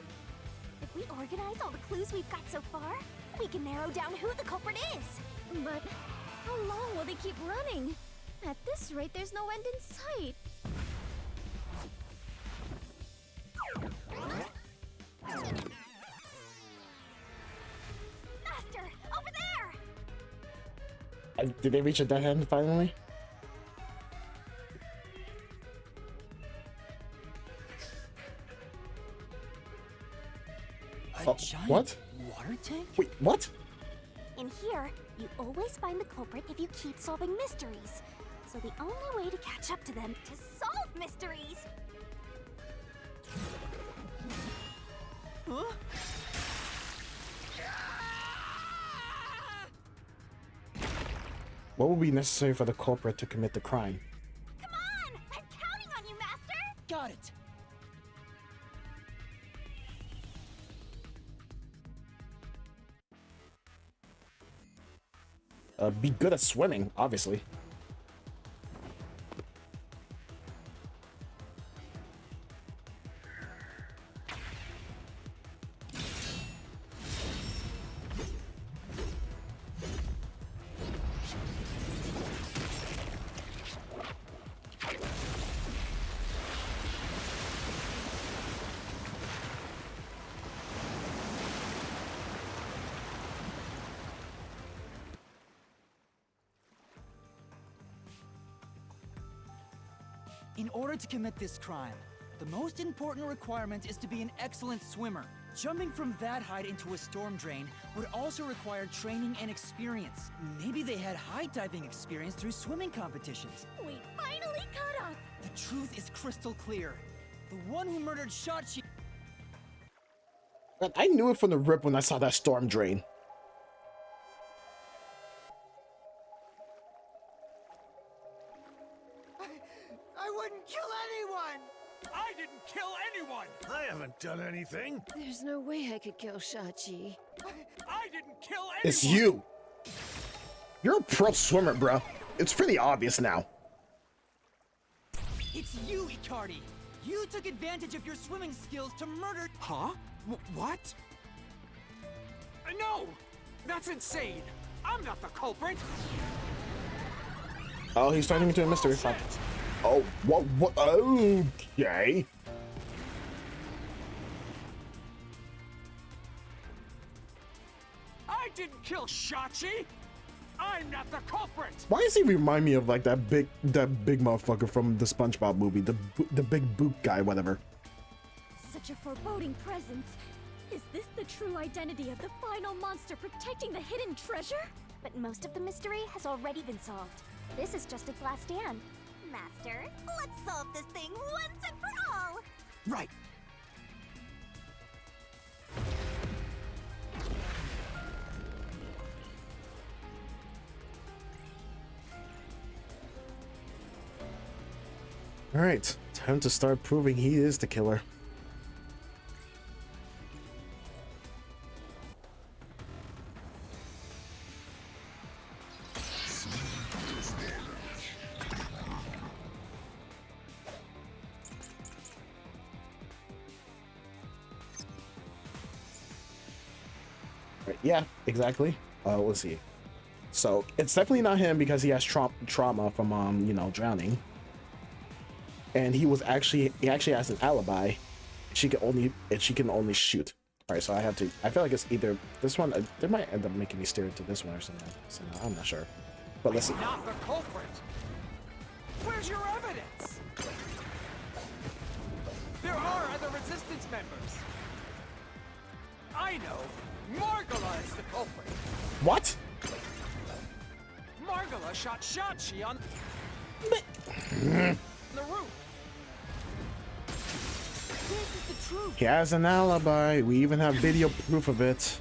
If we organize all the clues we've got so far, we can narrow down who the culprit is. But how long will they keep running? At this rate, there's no end in sight. Master, over there! Did they reach a dead end finally? A giant what? water tank? Wait, what? In here, you always find the culprit if you keep solving mysteries. So the only way to catch up to them is to solve mysteries. Huh? What would be necessary for the culprit to commit the crime? Come on! I'm counting on you, Master! Got it! Be good at swimming, obviously. In order to commit this crime, the most important requirement is to be an excellent swimmer. Jumping from that height into a storm drain would also require training and experience. Maybe they had high diving experience through swimming competitions. We finally caught up! The truth is crystal clear. The one who murdered Shachi... I knew it from the rip when I saw that storm drain. I wouldn't kill anyone! I didn't kill anyone! I haven't done anything. There's no way I could kill Shachi. I didn't kill anyone! It's you! You're a pro swimmer, bro. It's pretty obvious now. It's you, Icardi! You took advantage of your swimming skills to murder... Huh? What? No! That's insane! I'm not the culprit! Oh, he's turning into a mystery fuck. Oh, what? Okay. I didn't kill Shachi! I'm not the culprit! Why does he remind me of like that big motherfucker from the SpongeBob movie, the big boot guy, whatever. Such a foreboding presence. Is this the true identity of the final monster protecting the hidden treasure? But most of the mystery has already been solved. This is just its last stand. Master, let's solve this thing once and for all! Right. All right, time to start proving he is the killer. Yeah, exactly. Let's see. So it's definitely not him because he has trauma from you know, drowning. and he actually has an alibi. She can only shoot. All right, so I feel like it's either this one. They might end up making me steer into this one or something. So I'm not sure. But let's see. Not the culprit. Where's your evidence? There are other resistance members. I know. Margola is the culprit. What? Margola shot Shachi on the roof. This is the truth. He has an alibi. We even have video proof of it.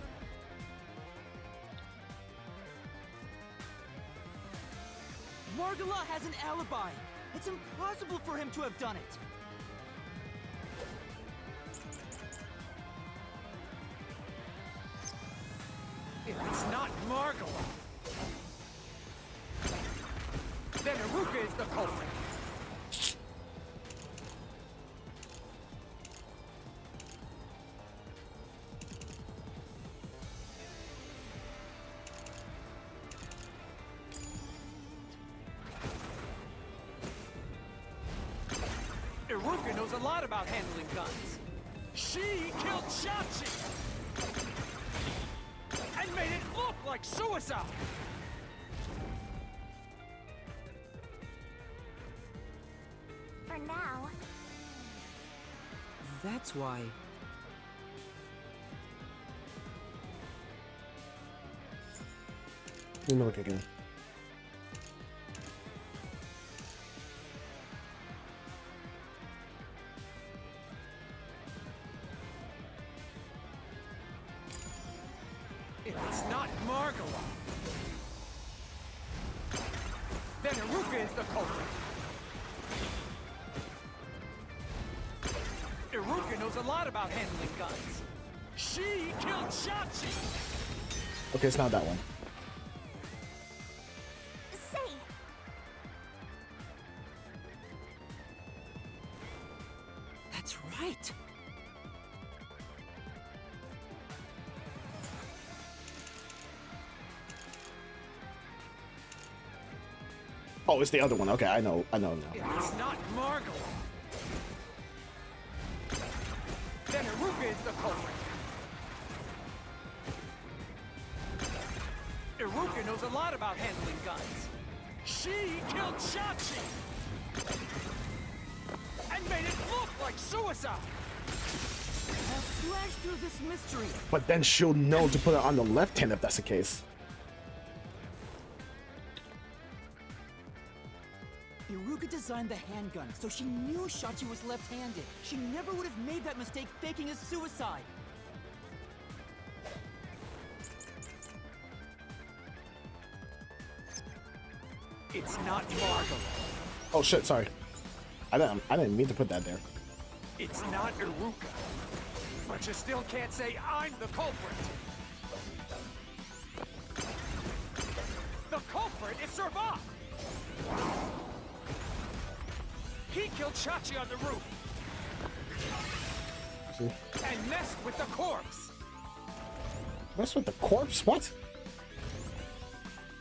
Margola has an alibi. It's impossible for him to have done it. If it's not Margola, then Iruka is the culprit. Iruka knows a lot about handling guns. She killed Shachi and made it look like suicide. For now. That's why. Let me look again. If it's not Margola, then Iruka is the culprit. Iruka knows a lot about handling guns. She killed Shachi! Okay, it's not that one. Say, That's right. Oh, it's the other one. Okay, I know now. If it's not Margola, then Iruka is the culprit. Iruka knows a lot about handling guns. She killed Shachi and made it look like suicide. I'll slash through this mystery. But then she'll know to put it on the left hand if that's the case. Iruka designed the handgun, so she knew Shachi was left-handed. She never would have made that mistake faking his suicide. It's not Margola. Oh shit, sorry. I didn't mean to put that there. It's not Iruka. But you still can't say I'm the culprit. The culprit is Servat. He killed Shachi on the roof See? and messed with the corpse. What's with the corpse? What?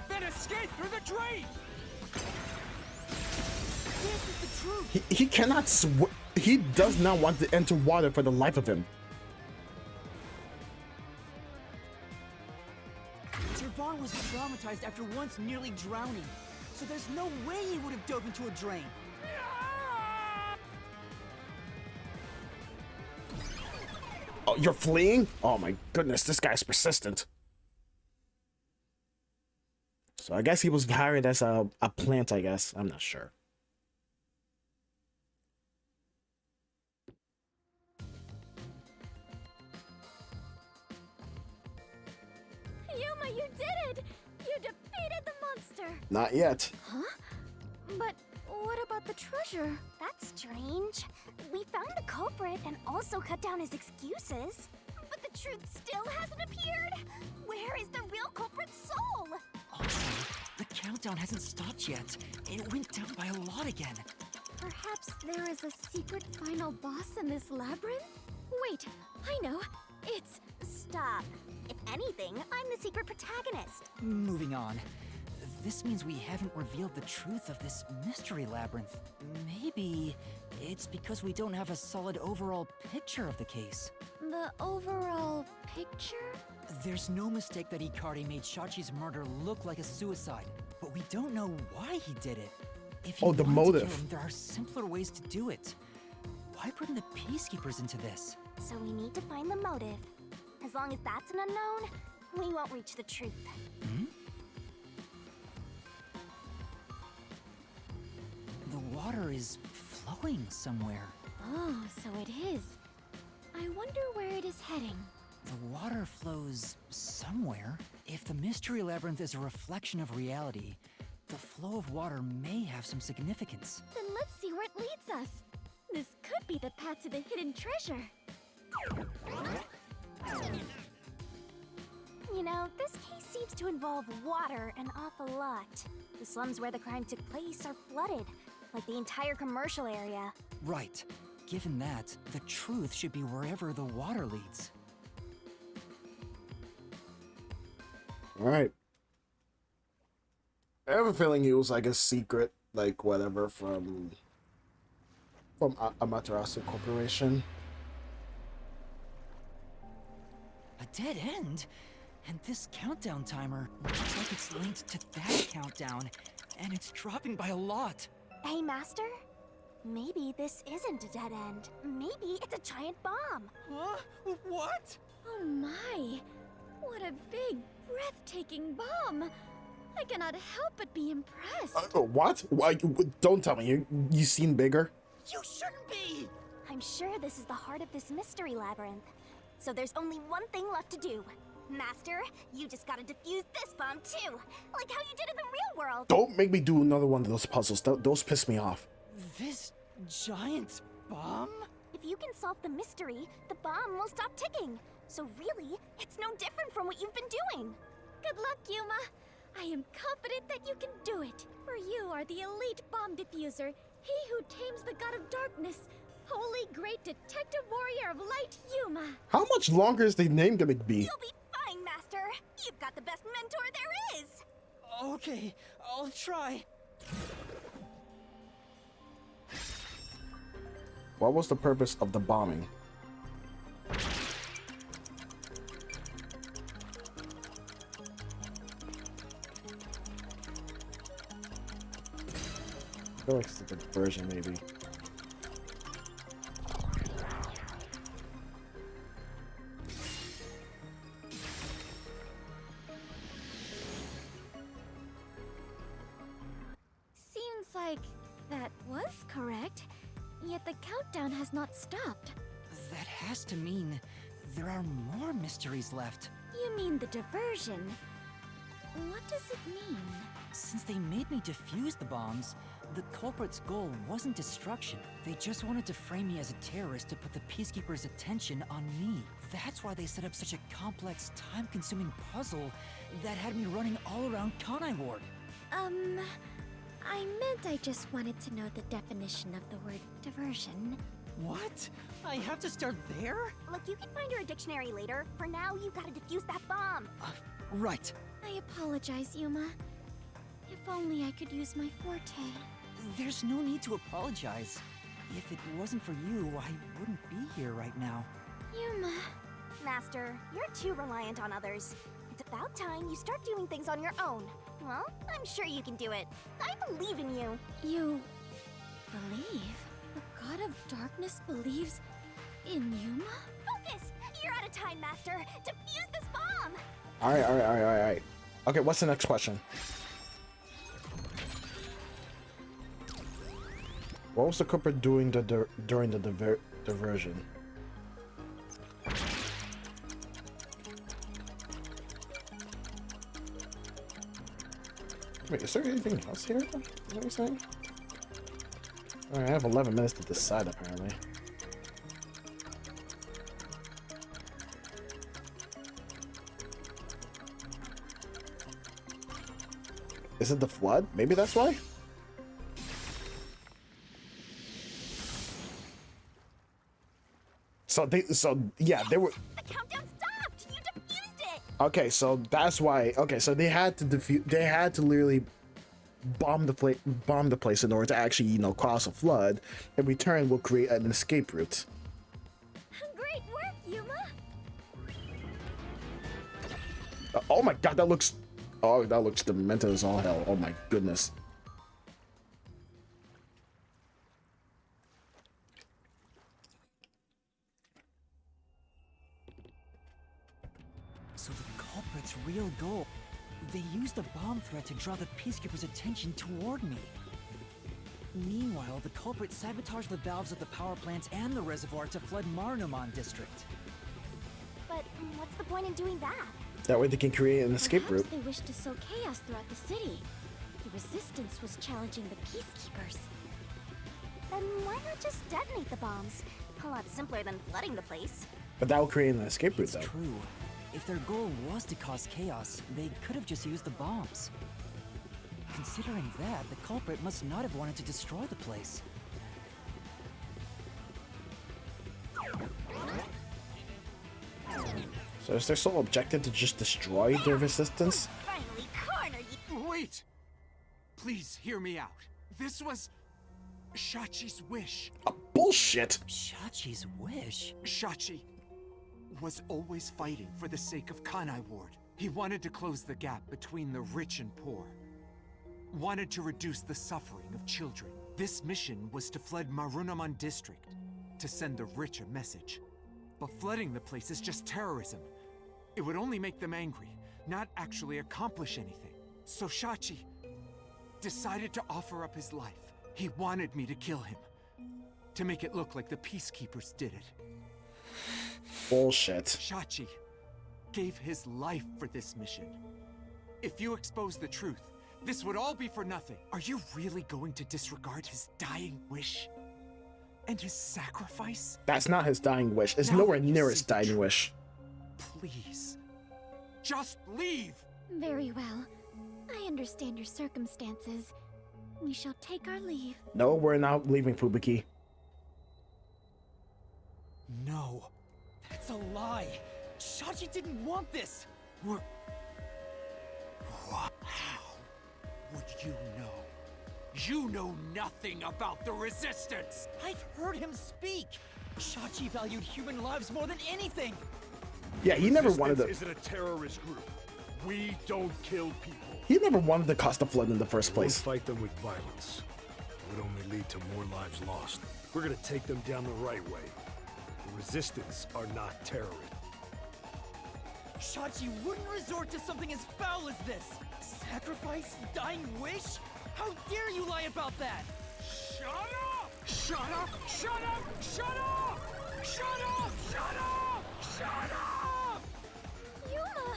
Then escaped through the drain. This is the truth. He cannot he does not want to enter water for the life of him. Servat was traumatized after once nearly drowning, so there's no way he would have dove into a drain. Oh, you're fleeing? Oh my goodness, this guy's persistent. So I guess he was hired as a plant, I guess. I'm not sure. Yuma, you did it! You defeated the monster! Not yet. Huh? But what about the treasure? that's strange. We found the culprit and also cut down his excuses. But the truth still hasn't appeared. Where is the real culprit's soul? Also, the countdown hasn't stopped yet. It went down by a lot again. Perhaps there is a secret final boss in this labyrinth? Wait, I know. It's... Stop. If anything, I'm the secret protagonist. Moving on. this means we haven't revealed the truth of this mystery labyrinth. Maybe it's because we don't have a solid overall picture of the case. The overall picture? There's no mistake that Hikari made Shachi's murder look like a suicide, but we don't know why he did it. If he Oh, the wanted to motive. kill him, there are simpler ways to do it. Why bring the peacekeepers into this? So we need to find the motive. As long as that's an unknown, we won't reach the truth. The water is flowing somewhere. Oh, so it is. I wonder where it is heading. The water flows somewhere. If the mystery labyrinth is a reflection of reality, the flow of water may have some significance. Then let's see where it leads us. This could be the path to the hidden treasure. You know, this case seems to involve water an awful lot. The slums where the crime took place are flooded, like the entire commercial area. Right. Given that, the truth should be wherever the water leads. All right. I have a feeling he was like a secret, like whatever from Amaterasu Corporation. A dead end? And this countdown timer looks like it's linked to that countdown, and it's dropping by a lot. Hey, Master? Maybe this isn't a dead end. Maybe it's a giant bomb. Huh? What? Oh my! What a big, breathtaking bomb! I cannot help but be impressed. What? Why? Don't tell me you seen bigger. You shouldn't be! I'm sure this is the heart of this mystery labyrinth. So there's only one thing left to do. Master, you just gotta defuse this bomb too, like how you did in the real world. Don't make me do another one of those puzzles. Those piss me off. This giant bomb? If you can solve the mystery, the bomb will stop ticking. So really, it's no different from what you've been doing. Good luck, Yuma. I am confident that you can do it. For you are the elite bomb diffuser, he who tames the god of darkness, holy great detective warrior of light, Yuma. How much longer is the name gonna be? You'll be fine, Master. You've got the best mentor there is. Okay, I'll try. What was the purpose of the bombing? I feel like it's a different version, maybe. Seems like that was correct, yet the countdown has not stopped. That has to mean there are more mysteries left. You mean the diversion? What does it mean? Since they made me defuse the bombs, the culprit's goal wasn't destruction. They just wanted to frame me as a terrorist to put the Peacekeepers' attention on me. That's why they set up such a complex, time-consuming puzzle that had me running all around Kanai Ward. I meant I just wanted to know the definition of the word diversion. What? I have to start there? Look, you can find her a dictionary later. For now, you gotta defuse that bomb. Right. I apologize, Yuma. If only I could use my forte. There's no need to apologize. If it wasn't for you, I wouldn't be here right now. Yuma. Master, you're too reliant on others. It's about time you start doing things on your own. Well, I'm sure you can do it. I believe in you. You believe? The god of darkness believes in Yuma? Focus! You're out of time, Master. Defuse this bomb! All right. Okay, what's the next question? What was the culprit doing during the diversion? Wait, is there anything else here? Is that what you're saying? Alright, I have 11 minutes to decide, apparently. Is it the flood? Maybe that's why? The countdown stopped! You defused it! Okay, so that's why. Okay, so they had to defuse. They had to literally bomb the place in order to actually, you know, cause a flood. In return, will create an escape route. Great work, Yuma! Oh my god, that looks. Oh, that looks demented as all hell. Oh my goodness. So the culprit's real goal. They used the bomb threat to draw the Peacekeeper's attention toward me. Meanwhile, the culprit sabotaged the valves of the power plants and the reservoir to flood Marunouman district. But what's the point in doing that? That way they can create an escape route. Perhaps they wished to sow chaos throughout the city. The resistance was challenging the Peacekeepers. Then why not just detonate the bombs? A lot simpler than flooding the place. But that will create an escape route, It's though. true. If their goal was to cause chaos, they could have just used the bombs. Considering that, the culprit must not have wanted to destroy the place. So is their sole objective to just destroy their resistance? Finally cornered you. Wait! Please hear me out. This was Shachi's wish. Bullshit! Shachi's wish? Shachi was always fighting for the sake of Kanai Ward. He wanted to close the gap between the rich and poor. Wanted to reduce the suffering of children. This mission was to flood Marunouman district, to send the rich a message. But flooding the place is just terrorism. It would only make them angry, not actually accomplish anything. So Shachi decided to offer up his life. He wanted me to kill him, to make it look like the Peacekeepers did it. Bullshit. Shachi gave his life for this mission. If you expose the truth, this would all be for nothing. Are you really going to disregard his dying wish? And his sacrifice? That's not his dying wish. It's Now nowhere that you near see his the dying truth, wish. Please, just leave! Very well. I understand your circumstances. We shall take our leave. No, we're not leaving Fubuki. No. That's a lie. Shachi didn't want this. What? How would you know? You know nothing about the Resistance! I've heard him speak. Shachi valued human lives more than anything. Yeah, he never wanted to. Isn't a terrorist group. We don't kill people. He never wanted to cause the flood in the first We'll place. fight them with violence. It would only lead to more lives lost. We're gonna take them down the right way. The Resistance are not terrorists. Shachi wouldn't resort to something as foul as this. Sacrifice? Dying wish? How dare you lie about that? Shut up! Shut up! Shut up! Shut up! Shut up! Shut up! Shut up! Yuma!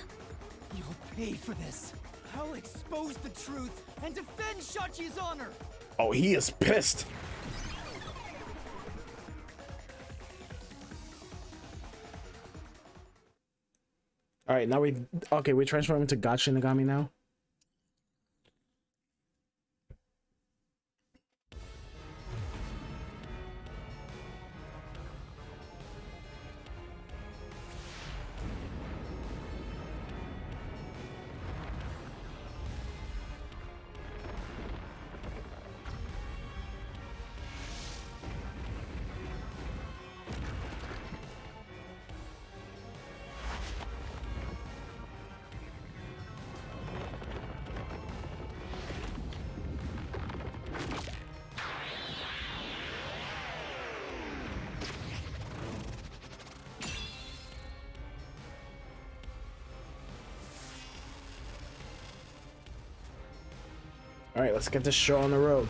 You'll pay for this. I'll expose the truth and defend Shachi's honor. Oh, he is pissed. All right, now we transform into God Shinigami now. All right, let's get this show on the road.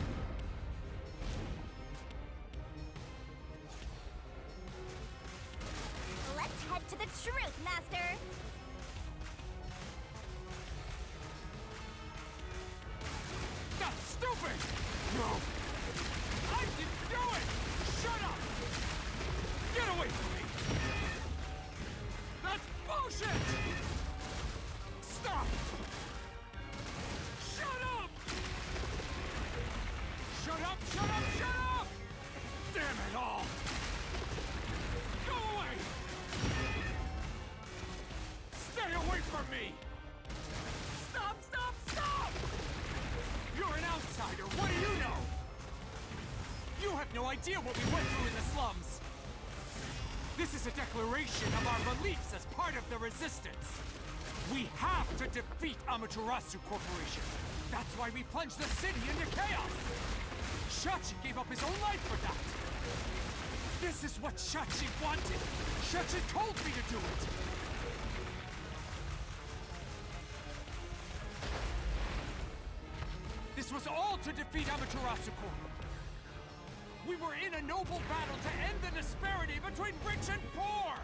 Let's head to the truth, Master. That's stupid! No! I didn't do it! Shut up! Get away from me! That's bullshit! Stop! Shut up! Shut up! Shut up! Shut up! Damn it all! Go away! Stay away from me! idea what we went through in the slums. This is a declaration of our beliefs as part of the resistance. We have to defeat Amaterasu Corporation. That's why we plunged the city into chaos. Shachi gave up his own life for that. This is what Shachi wanted. Shachi told me to do it. This was all to defeat Amaterasu Corp. We were in a noble battle to end the disparity between rich and poor.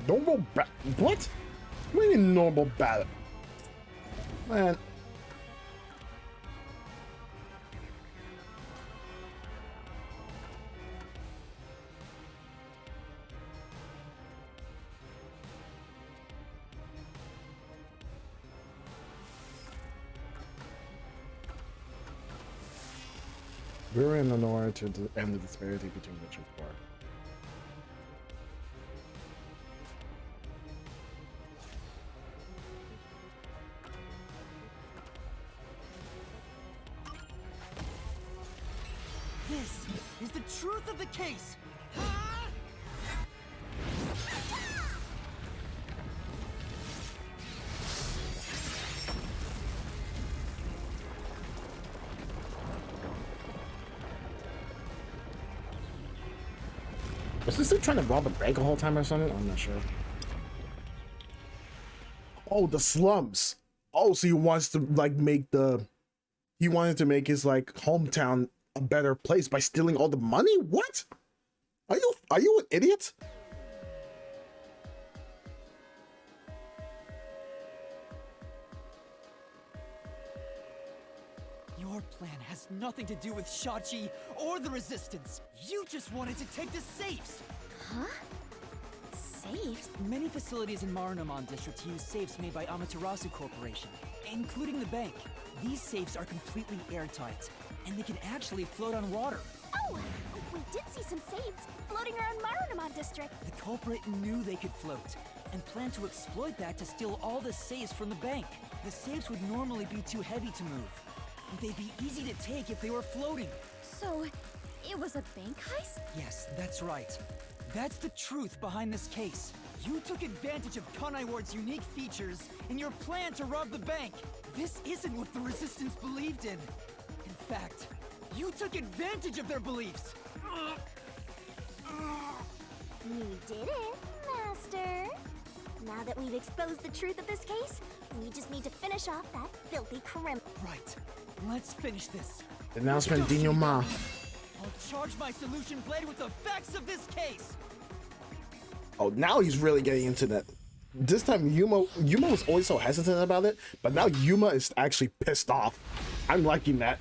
Noble battle? What? What do you mean normal battle? Man. We're in an order to end the disparity between rich and poor. This is the truth of the case. Was this dude trying to rob a bank the whole time or something? I'm not sure. Oh, the slums. Oh, so he wants to like he wanted to make his like hometown a better place by stealing all the money? What? Are you an idiot? Your plan has nothing to do with Shachi or the Resistance. You just wanted to take the safes. Huh? Safes? Many facilities in Marunouman District use safes made by Amaterasu Corporation, including the bank. These safes are completely airtight, and they can actually float on water. Oh, we did see some safes floating around Marunouman District. The culprit knew they could float, and planned to exploit that to steal all the safes from the bank. The safes would normally be too heavy to move. They'd be easy to take if they were floating. So, it was a bank heist? Yes, that's right. That's the truth behind this case. You took advantage of Kanai Ward's unique features in your plan to rob the bank. This isn't what the Resistance believed in. In fact, you took advantage of their beliefs. We did it, Master. Now that we've exposed the truth of this case, we just need to finish off that filthy criminal. Right. Let's finish this. Announcement, Dino Ma. I'll charge my solution blade with the facts of this case. Oh, now he's really getting into that. This time, Yuma was always so hesitant about it, but now Yuma is actually pissed off. I'm liking that.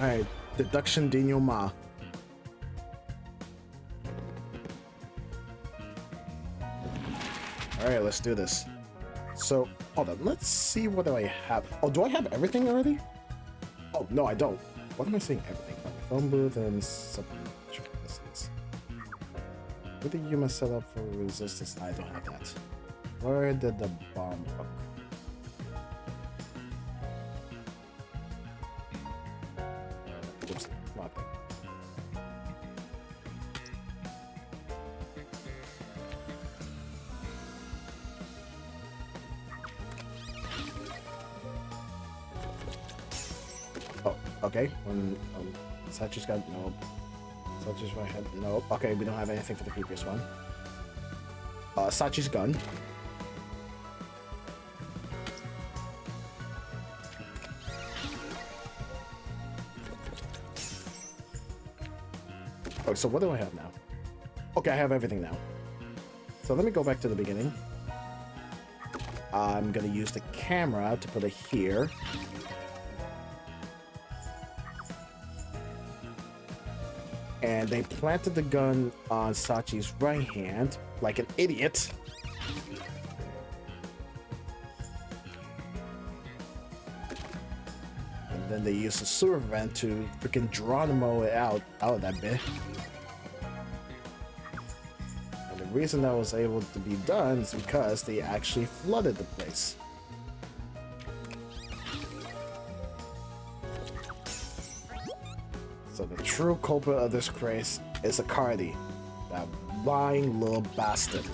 Alright, deduction Dino Ma. Alright, let's do this. So, hold on, let's see what do I have. Oh, do I have everything already? Oh, no, I don't. What am I saying everything? Phone booth and submissions. What did Yuma set up for resistance? I don't have that. Where did the bomb hook? Oops, not there. Oh, okay. Sachi's got nope. Sachi's right hand. Nope. Okay, we don't have anything for the previous one. Sachi's gun. Oh, so what do I have now? Okay, I have everything now. So let me go back to the beginning. I'm gonna use the camera to put it here. And they planted the gun on Sachi's right hand, like an idiot. And then they used the sewer vent to freaking Geronimo it out of that bit. reason that was able to be done is because they actually flooded the place. So the true culprit of this craze is Akardi, that lying little bastard.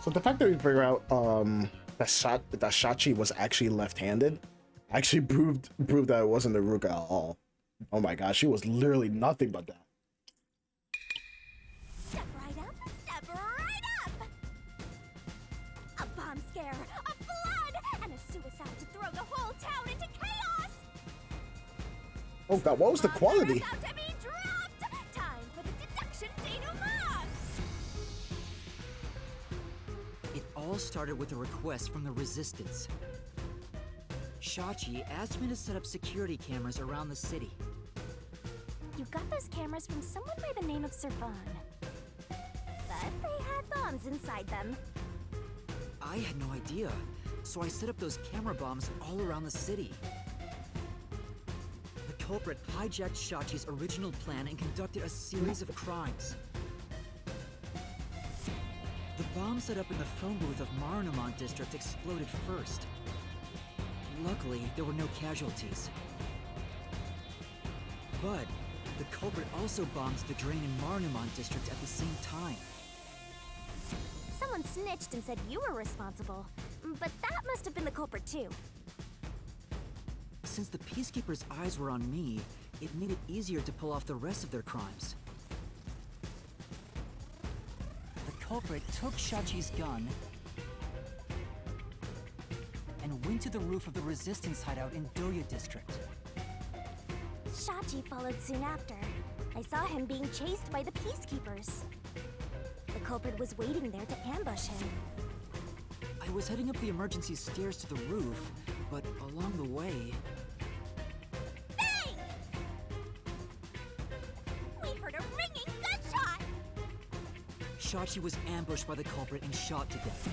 So the fact that we figure out that Shachi was actually left-handed actually proved that it wasn't Aruka at all. Oh my gosh, she was literally nothing but that. Step right up, step right up! A bomb scare, a flood, and a suicide to throw the whole town into chaos! Oh god, what was the quality? Bombs are about to be dropped! Time for the deduction denouement! It all started with a request from the Resistance. Shachi asked me to set up security cameras around the city. You got those cameras from someone by the name of Servan. But they had bombs inside them. I had no idea, so I set up those camera bombs all around the city. The culprit hijacked Shachi's original plan and conducted a series of crimes. The bomb set up in the phone booth of Marunamon District exploded first. Luckily, there were no casualties. But the culprit also bombed the drain in Marunamon District at the same time. Someone snitched and said you were responsible, but that must have been the culprit too. Since the Peacekeepers' eyes were on me, it made it easier to pull off the rest of their crimes. The culprit took Shachi's gun and went to the roof of the Resistance hideout in Doya District. Shachi followed soon after. I saw him being chased by the Peacekeepers. The culprit was waiting there to ambush him. I was heading up the emergency stairs to the roof, but along the way... Bang! We heard a ringing gunshot! Shachi was ambushed by the culprit and shot to death.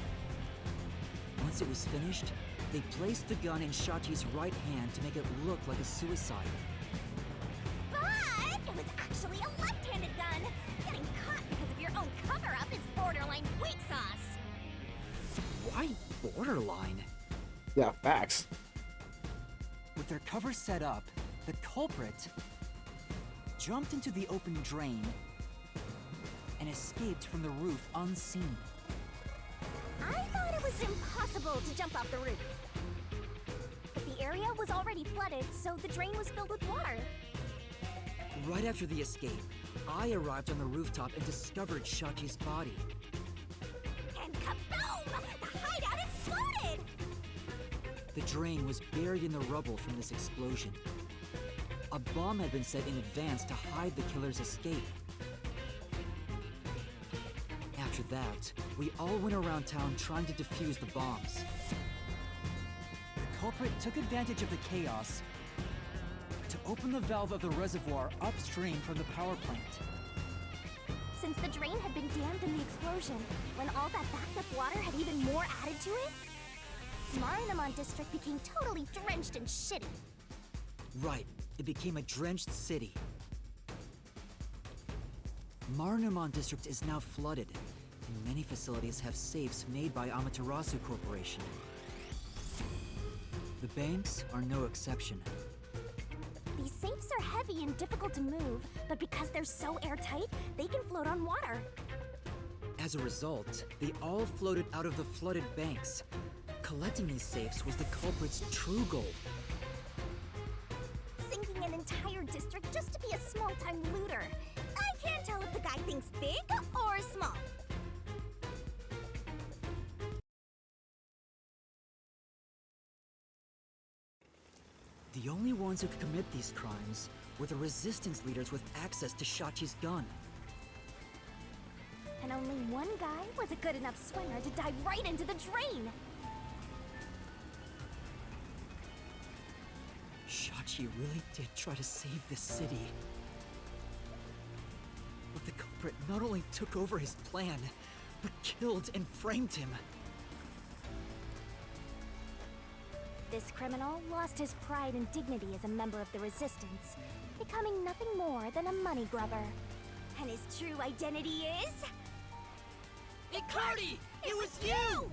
Once it was finished, they placed the gun in Shachi's right hand to make it look like a suicide. But it was actually a left-handed gun! Getting caught because of your own cover-up is borderline weak sauce! Why borderline? Yeah, facts. With their cover set up, the culprit jumped into the open drain and escaped from the roof unseen. I thought it was impossible to jump off the roof. But the area was already flooded, so the drain was filled with water. Right after the escape, I arrived on the rooftop and discovered Shachi's body. And kaboom! The hideout exploded! The drain was buried in the rubble from this explosion. A bomb had been set in advance to hide the killer's escape. After that, we all went around town trying to defuse the bombs. The culprit took advantage of the chaos to open the valve of the reservoir upstream from the power plant. Since the drain had been dammed in the explosion, when all that backed up water had even more added to it, Marunamon District became totally drenched and shitty. Right, it became a drenched city. Marunamon District is now flooded, and many facilities have safes made by Amaterasu Corporation. The banks are no exception. These safes are heavy and difficult to move, but because they're so airtight, they can float on water. As a result, they all floated out of the flooded banks. Collecting these safes was the culprit's true goal. Sinking an entire district just to be a small-time looter. I can't tell if the guy thinks big or small. The only ones who could commit these crimes were the resistance leaders with access to Shachi's gun. And only one guy was a good enough swimmer to dive right into the drain. Shachi really did try to save this city. But the culprit not only took over his plan, but killed and framed him. This criminal lost his pride and dignity as a member of the Resistance, becoming nothing more than a money grubber. And his true identity is... Icardi! It was you!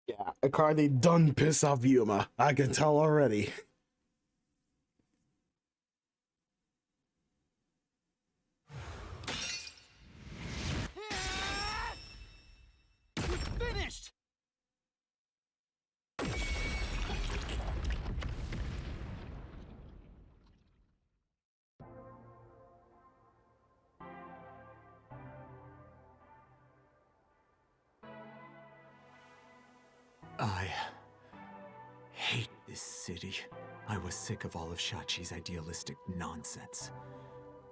Yeah, Icardi done piss off Yuma. I can tell already. Finished! I hate this city. I was sick of all of Shachi's idealistic nonsense.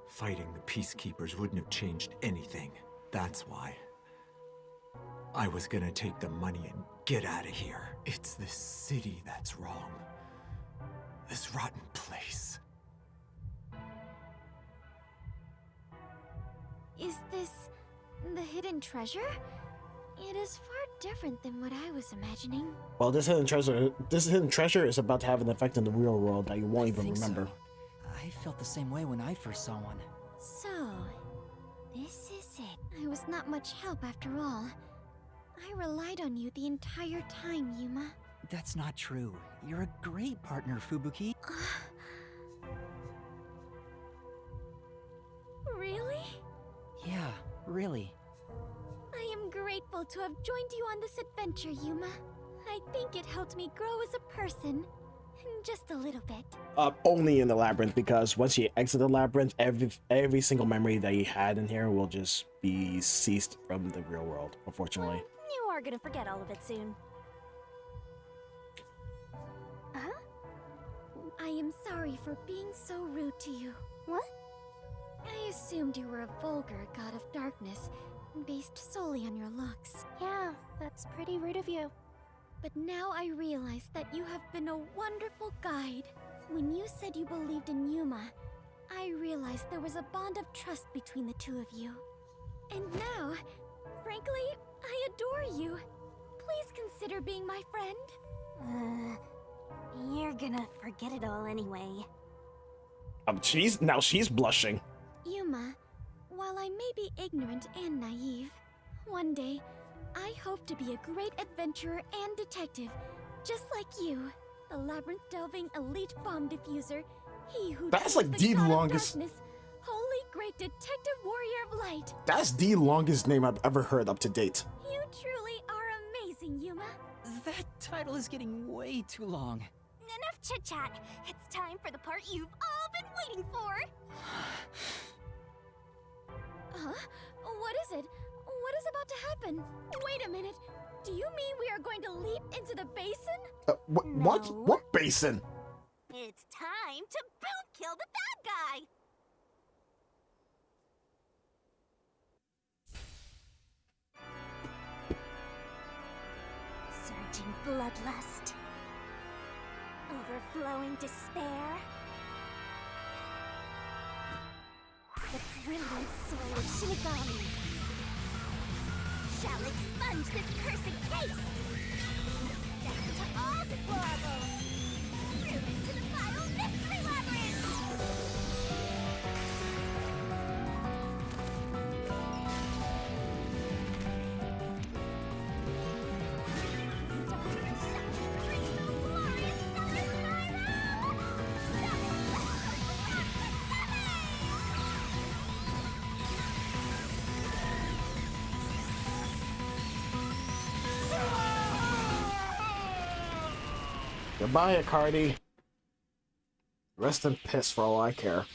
Fighting the Peacekeepers wouldn't have changed anything. That's why. I was gonna take the money and get out of here. It's this city that's wrong. This rotten place. Is this the hidden treasure? It is far different than what I was imagining. Well, this hidden treasure is about to have an effect in the real world that you won't even think remember. so. I felt the same way when I first saw one. So, this is it. I was not much help after all. I relied on you the entire time, Yuma. That's not true. You're a great partner, Fubuki. Really? Yeah, really. I am grateful to have joined you on this adventure, Yuma. I think it helped me grow as a person. Just a little bit. Only in the labyrinth, because once you exit the labyrinth, every single memory that you had in here will just be ceased from the real world, unfortunately. You are gonna forget all of it soon. Huh? I am sorry for being so rude to you. What? I assumed you were a vulgar god of darkness, based solely on your looks. Yeah, that's pretty rude of you. But now I realize that you have been a wonderful guide. When you said you believed in Yuma, I realized there was a bond of trust between the two of you. And now, frankly, I adore you. Please consider being my friend. You're gonna forget it all anyway. She's blushing. Yuma, while I may be ignorant and naive, one day, I hope to be a great adventurer and detective, just like you. The labyrinth-delving elite bomb diffuser, he who That's is like the god of longest- darkness, holy great detective warrior of light. That's the longest name I've ever heard up to date. You truly are amazing, Yuma. That title is getting way too long. Enough chit-chat. It's time for the part you've all been waiting for. Huh? What is it? What is about to happen? Wait a minute. Do you mean we are going to leap into the basin? What? No. What basin? It's time to boom kill the bad guy. Surging bloodlust. Overflowing despair. The brilliant soul of Shinigami shall expunge this cursed case. Death to all deplorables. Through into the final mystery labyrinth. Goodbye, Icardi. Rest in piss for all I care.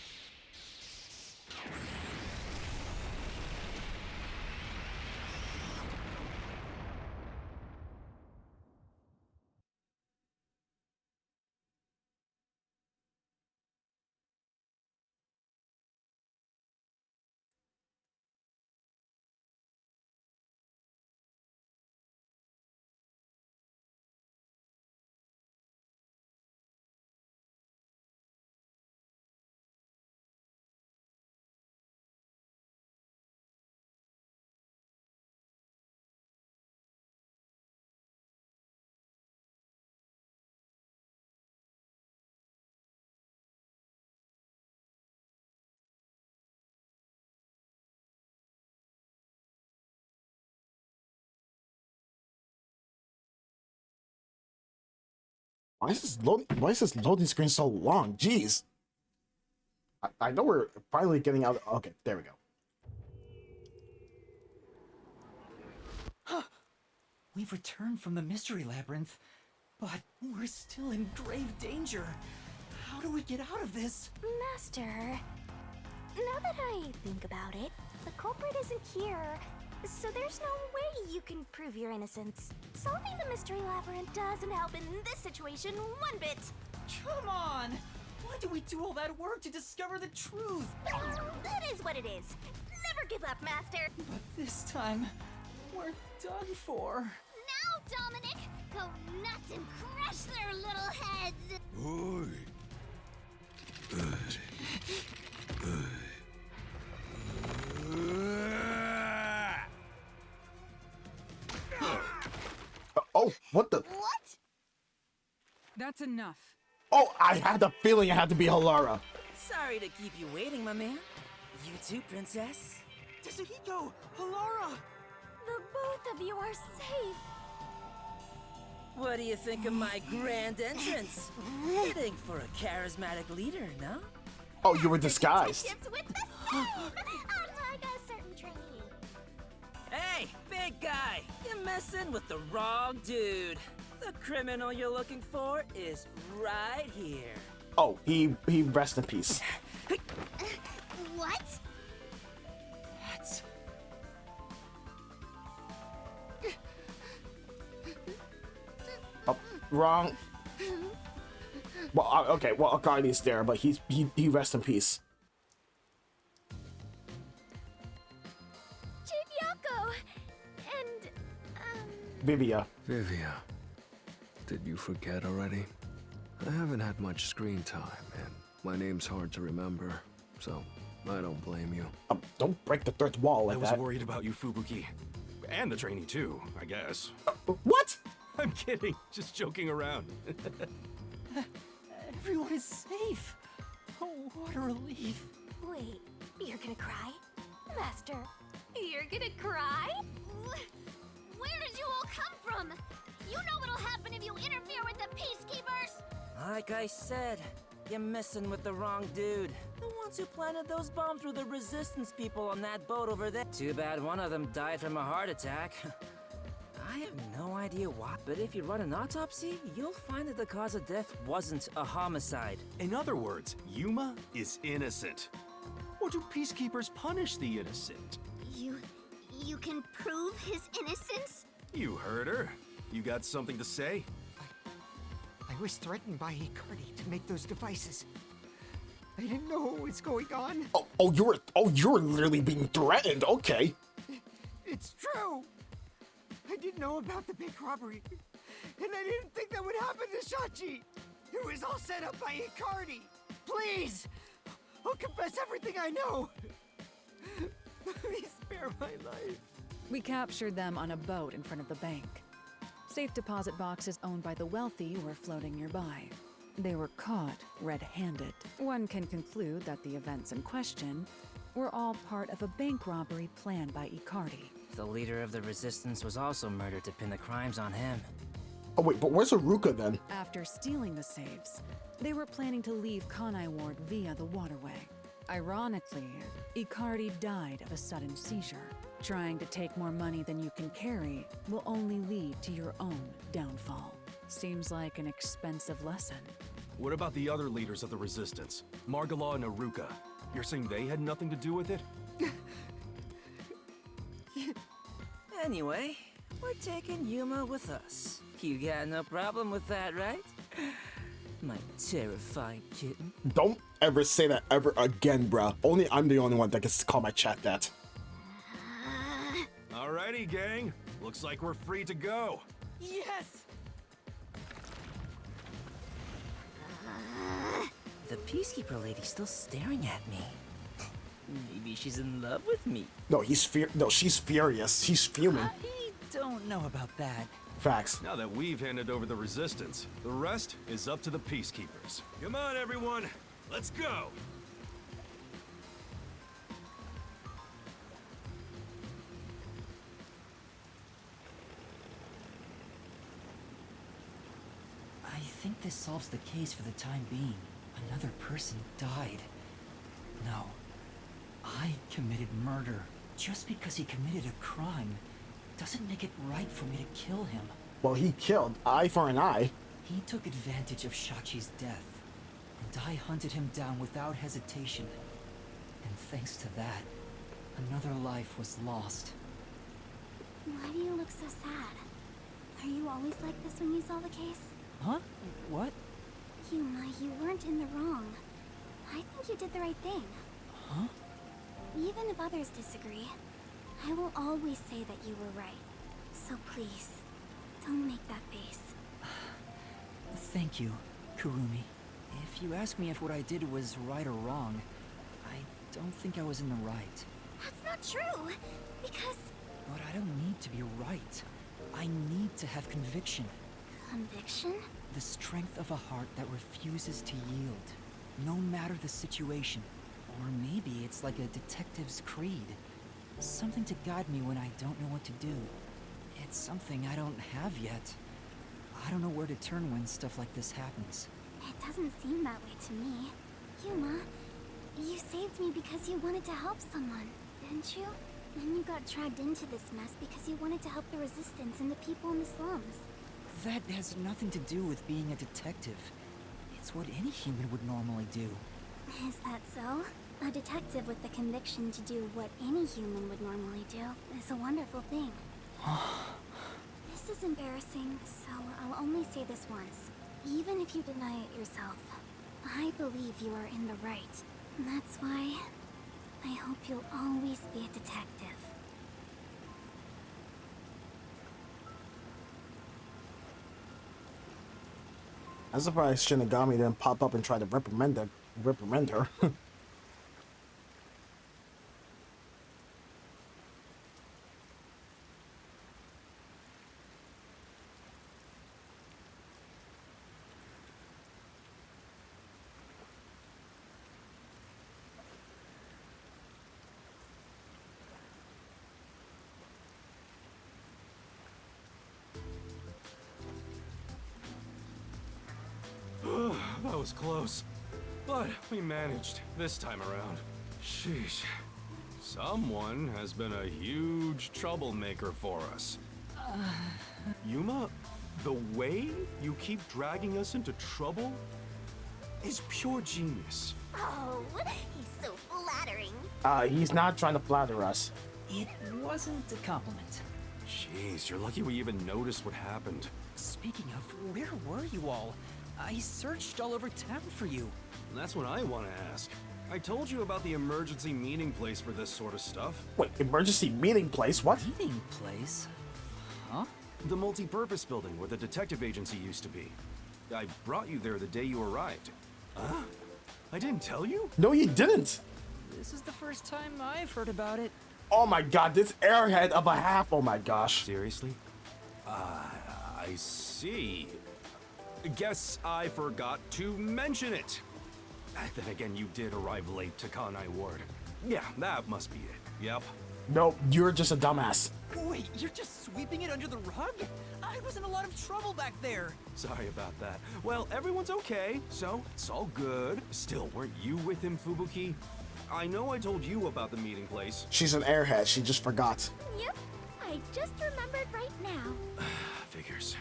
Why is this loading screen so long? Jeez. I know we're finally getting out. Okay, there we go. We've returned from the mystery labyrinth, but we're still in grave danger. How do we get out of this? Master, now that I think about it, the culprit isn't here, so there's no way you can prove your innocence. Solving the mystery labyrinth doesn't help in this situation one bit. Come on! Why do we do all that work to discover the truth? That is what it is. Never give up, Master. But this time, we're done for. Now, Dominic, go nuts and crush their little heads. Oi. Oh, what the? What? That's enough. Oh, I had the feeling it had to be Halara. Sorry to keep you waiting, my man. You too, princess. Tsuhiko! Halara! The both of you are safe. What do you think of my grand entrance? Fitting for a charismatic leader, no? Oh, you were disguised. Tips with the same, unlike a certain trainee. Hey, big guy! You're messing with the wrong dude. The criminal you're looking for is right here. Oh, he rest in peace. What? That's... Oh, wrong. Well, okay. Well, Akani's there, but he rest in peace. Chibiako! And, Vivia. Vivia, did you forget already? I haven't had much screen time, and my name's hard to remember, so I don't blame you. Don't break the third wall like I was that. worried about you, Fubuki. And the trainee, too, I guess. What? I'm kidding. Just joking around. Everyone is safe. Oh, what a relief. Wait, you're gonna cry? Master, you're gonna cry? Where did you all come from? You know what'll happen if you interfere with the peacekeepers! Like I said, you're messing with the wrong dude. The ones who planted those bombs were the resistance people on that boat over there. Too bad one of them died from a heart attack. I have no idea why, but if you run an autopsy, you'll find that the cause of death wasn't a homicide. In other words, Yuma is innocent. Or do peacekeepers punish the innocent? You can prove his innocence? You heard her. You got something to say? I was threatened by Hikari to make those devices. I didn't know what was going on. You were literally being threatened. Okay. It's true. I didn't know about the big robbery, and I didn't think that would happen to Shachi. It was all set up by Hikari. Please, I'll confess everything I know. Please spare my life. We captured them on a boat in front of the bank. Safe deposit boxes owned by the wealthy were floating nearby. They were caught red-handed. One can conclude that the events in question were all part of a bank robbery planned by Icardi. The leader of the resistance was also murdered to pin the crimes on him. Oh wait, but where's Haruka then? After stealing the safes, they were planning to leave Kanai Ward via the waterway. Ironically, Icardi died of a sudden seizure. Trying to take more money than you can carry will only lead to your own downfall. Seems like an expensive lesson. What about the other leaders of the resistance? Margala and Aruka. You're saying they had nothing to do with it? Anyway, we're taking Yuma with us. You got no problem with that, right? My terrifying kitten. Don't ever say that ever again, bruh. Only I'm the only one that gets to call my chat that. Alrighty, gang. Looks like we're free to go. Yes! The peacekeeper lady's still staring at me. Maybe she's in love with me. No, she's furious. She's fuming. I don't know about that. Facts. Now that we've handed over the resistance, the rest is up to the peacekeepers. Come on, everyone. Let's go. I think this solves the case for the time being. Another person died. No. I committed murder. Just because he committed a crime doesn't make it right for me to kill him. Well, he killed eye for an eye. He took advantage of Shachi's death, and I hunted him down without hesitation. And thanks to that, another life was lost. Why do you look so sad? Are you always like this when you solve a case? Huh? What? Yuma, you weren't in the wrong. I think you did the right thing. Huh? Even if others disagree, I will always say that you were right. So please, don't make that face. Thank you, Kurumi. If you ask me if what I did was right or wrong, I don't think I was in the right. That's not true, because... But I don't need to be right. I need to have conviction. Conviction? The strength of a heart that refuses to yield, no matter the situation. Or maybe it's like a detective's creed. Something to guide me when I don't know what to do. It's something I don't have yet. I don't know where to turn when stuff like this happens. It doesn't seem that way to me. Yuma, you saved me because you wanted to help someone, didn't you? And you got dragged into this mess because you wanted to help the resistance and the people in the slums. That has nothing to do with being a detective. It's what any human would normally do. Is that so? A detective with the conviction to do what any human would normally do is a wonderful thing. This is embarrassing, so I'll only say this once. Even if you deny it yourself, I believe you are in the right. And that's why I hope you'll always be a detective. I'm surprised Shinigami didn't pop up and try to reprimand her. That was close. But we managed this time around. Sheesh. Someone has been a huge troublemaker for us. Yuma, the way you keep dragging us into trouble is pure genius. Oh, he's so flattering. He's not trying to flatter us. It wasn't a compliment. Jeez, you're lucky we even noticed what happened. Speaking of, where were you all? I searched all over town for you. That's what I want to ask. I told you about the emergency meeting place for this sort of stuff. Wait, emergency meeting place? What? Meeting place? Huh? The multi-purpose building where the detective agency used to be. I brought you there the day you arrived. Huh? I didn't tell you? No, you didn't. This is the first time I've heard about it. Oh my god, this airhead of a half. Oh my gosh. Seriously? I see. Guess I forgot to mention it. Then again, you did arrive late to Kanai Ward. Yeah, that must be it. Yep. No, you're just a dumbass. Wait, you're just sweeping it under the rug? I was in a lot of trouble back there. Sorry about that. Well, everyone's okay, so it's all good. Still, weren't you with him, Fubuki? I know I told you about the meeting place. She's an airhead. She just forgot. Yep, I just remembered right now. Figures.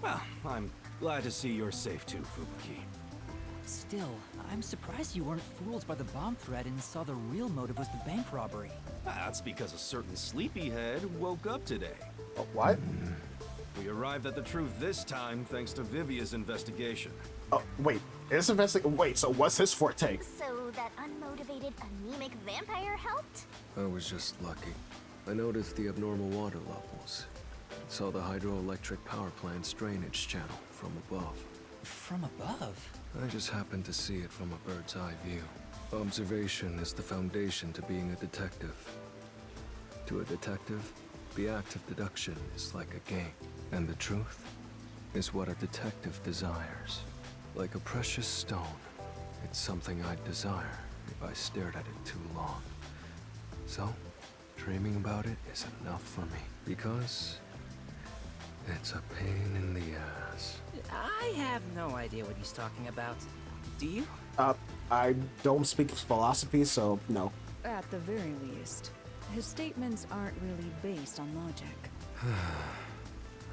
Well, I'm glad to see you're safe too, Fubuki. Still, I'm surprised you weren't fooled by the bomb threat and saw the real motive was the bank robbery. That's because a certain sleepyhead woke up today. Oh, what? We arrived at the truth this time thanks to Vivia's investigation. Oh, wait. Wait, so what's his forte? So that unmotivated, anemic vampire helped? I was just lucky. I noticed the abnormal water levels. Saw the hydroelectric power plant's drainage channel from above. From above? I just happened to see it from a bird's eye view. Observation is the foundation to being a detective. To a detective, the act of deduction is like a game, and the truth is what a detective desires. Like a precious stone, it's something I'd desire if I stared at it too long. So, dreaming about it is enough for me, because It's a pain in the ass. I have no idea what he's talking about. Do you? I don't speak philosophy, so no. At the very least, his statements aren't really based on logic.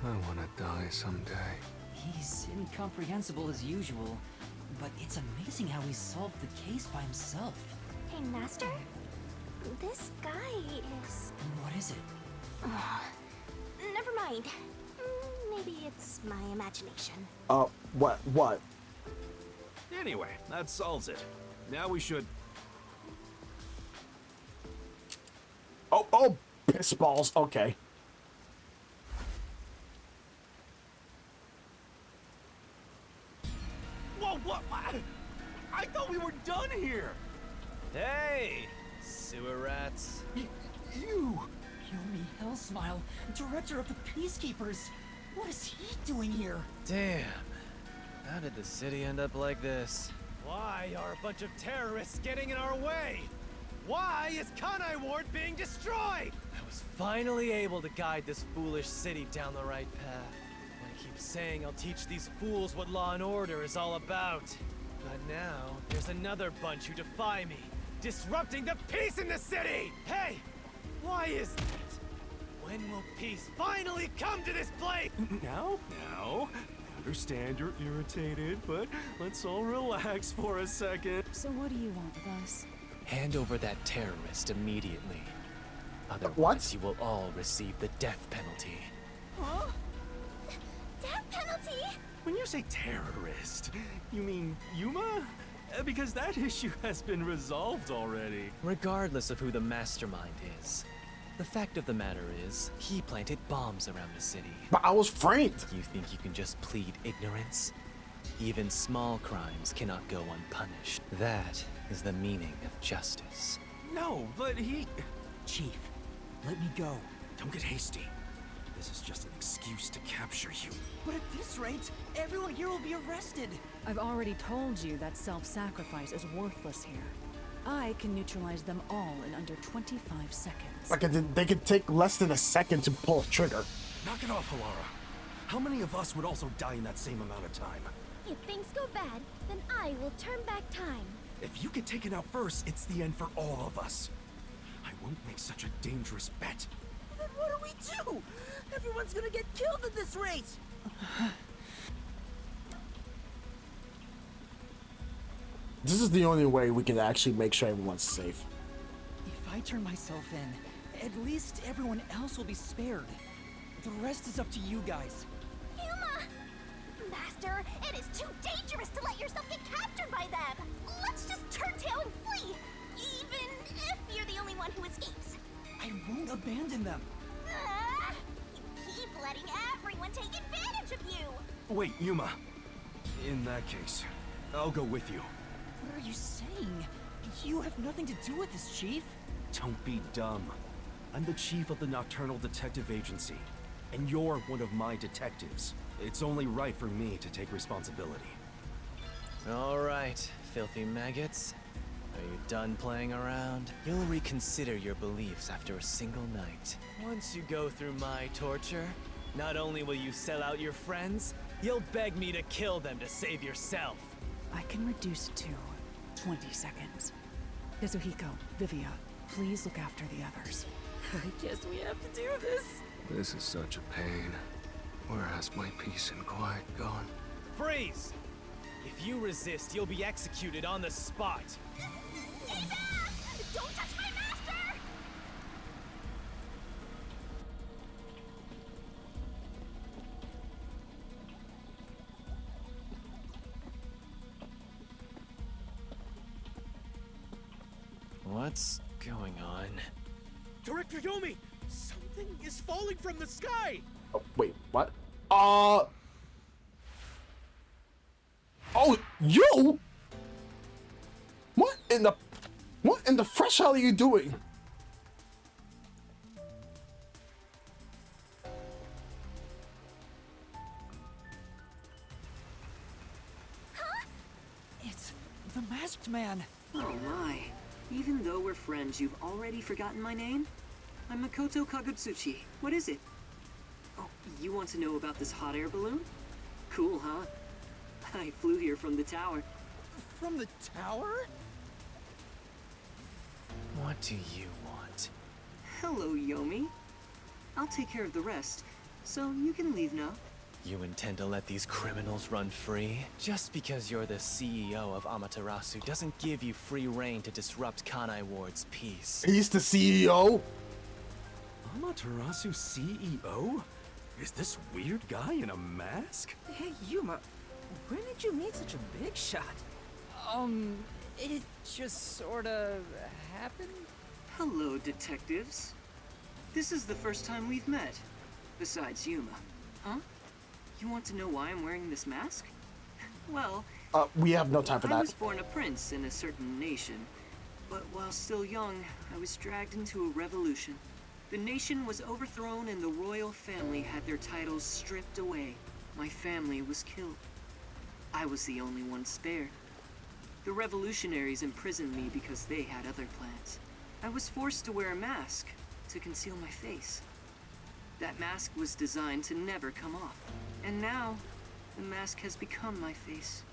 I want to die someday. He's incomprehensible as usual, but it's amazing how he solved the case by himself. Hey, Master? This guy is... What is it? Never mind. Maybe it's my imagination. What? Anyway, that solves it. Now we should... Oh, piss balls, okay. Whoa, what? I thought we were done here! Hey, sewer rats. You! Yomi Hellsmile, director of the Peacekeepers. What is he doing here? Damn. How did the city end up like this? Why are a bunch of terrorists getting in our way? Why is Kanai Ward being destroyed? I was finally able to guide this foolish city down the right path. I keep saying I'll teach these fools what law and order is all about. But now, there's another bunch who defy me, disrupting the peace in the city! Hey! Why is that? When will peace finally come to this place? Now, I understand you're irritated, but let's all relax for a second. So what do you want with us? Hand over that terrorist immediately. Otherwise, What? you will all receive the death penalty. Huh? Death penalty? When you say terrorist, you mean Yuma? Because that issue has been resolved already. Regardless of who the mastermind is, the fact of the matter is, he planted bombs around the city. But I was framed. You think you can just plead ignorance? Even small crimes cannot go unpunished. That is the meaning of justice. No, but he... Chief, let me go. Don't get hasty. This is just an excuse to capture you. But at this rate, everyone here will be arrested. I've already told you that self-sacrifice is worthless here. I can neutralize them all in under 25 seconds. Like, they could take less than a second to pull a trigger. Knock it off, Halara. How many of us would also die in that same amount of time? If things go bad, then I will turn back time. If you get taken out first, it's the end for all of us. I won't make such a dangerous bet. Then what do we do? Everyone's gonna get killed at this rate! This is the only way we can actually make sure everyone's safe. If I turn myself in, at least everyone else will be spared. The rest is up to you guys. Yuma! Master, it is too dangerous to let yourself get captured by them. Let's just turn tail and flee, even if you're the only one who escapes. I won't abandon them. You keep letting everyone take advantage of you. Wait, Yuma. In that case, I'll go with you. What are you saying? You have nothing to do with this, Chief. Don't be dumb. I'm the chief of the Nocturnal Detective Agency, and you're one of my detectives. It's only right for me to take responsibility. All right, filthy maggots. Are you done playing around? You'll reconsider your beliefs after a single night. Once you go through my torture, not only will you sell out your friends, you'll beg me to kill them to save yourself. I can reduce it to 20 seconds. Yasuhiko, Vivia, please look after the others. I guess we have to do this. This is such a pain. Where has my peace and quiet gone? Freeze! If you resist, you'll be executed on the spot. Stay back! Don't touch my master! What's going on? Director Yomi! Something is falling from the sky! Oh, wait, what? Oh, you? What in the fresh hell are you doing? It's the masked man. Oh my. Even though we're friends, you've already forgotten my name? I'm Makoto Kagutsuchi. What is it? Oh, you want to know about this hot air balloon? Cool, huh? I flew here from the tower. From the tower? What do you want? Hello, Yomi. I'll take care of the rest, so you can leave now. You intend to let these criminals run free? Just because you're the CEO of Amaterasu doesn't give you free reign to disrupt Kanai Ward's peace. He's the CEO? Amaterasu CEO? Is this weird guy in a mask? Hey, Yuma, where did you meet such a big shot? It just sorta happened? Hello, detectives. This is the first time we've met. Besides Yuma. Huh? You want to know why I'm wearing this mask? Well, We have no time for I that. was born a prince in a certain nation, but while still young, I was dragged into a revolution. The nation was overthrown and the royal family had their titles stripped away. My family was killed. I was the only one spared. The revolutionaries imprisoned me because they had other plans. I was forced to wear a mask to conceal my face. That mask was designed to never come off. And now, the mask has become my face.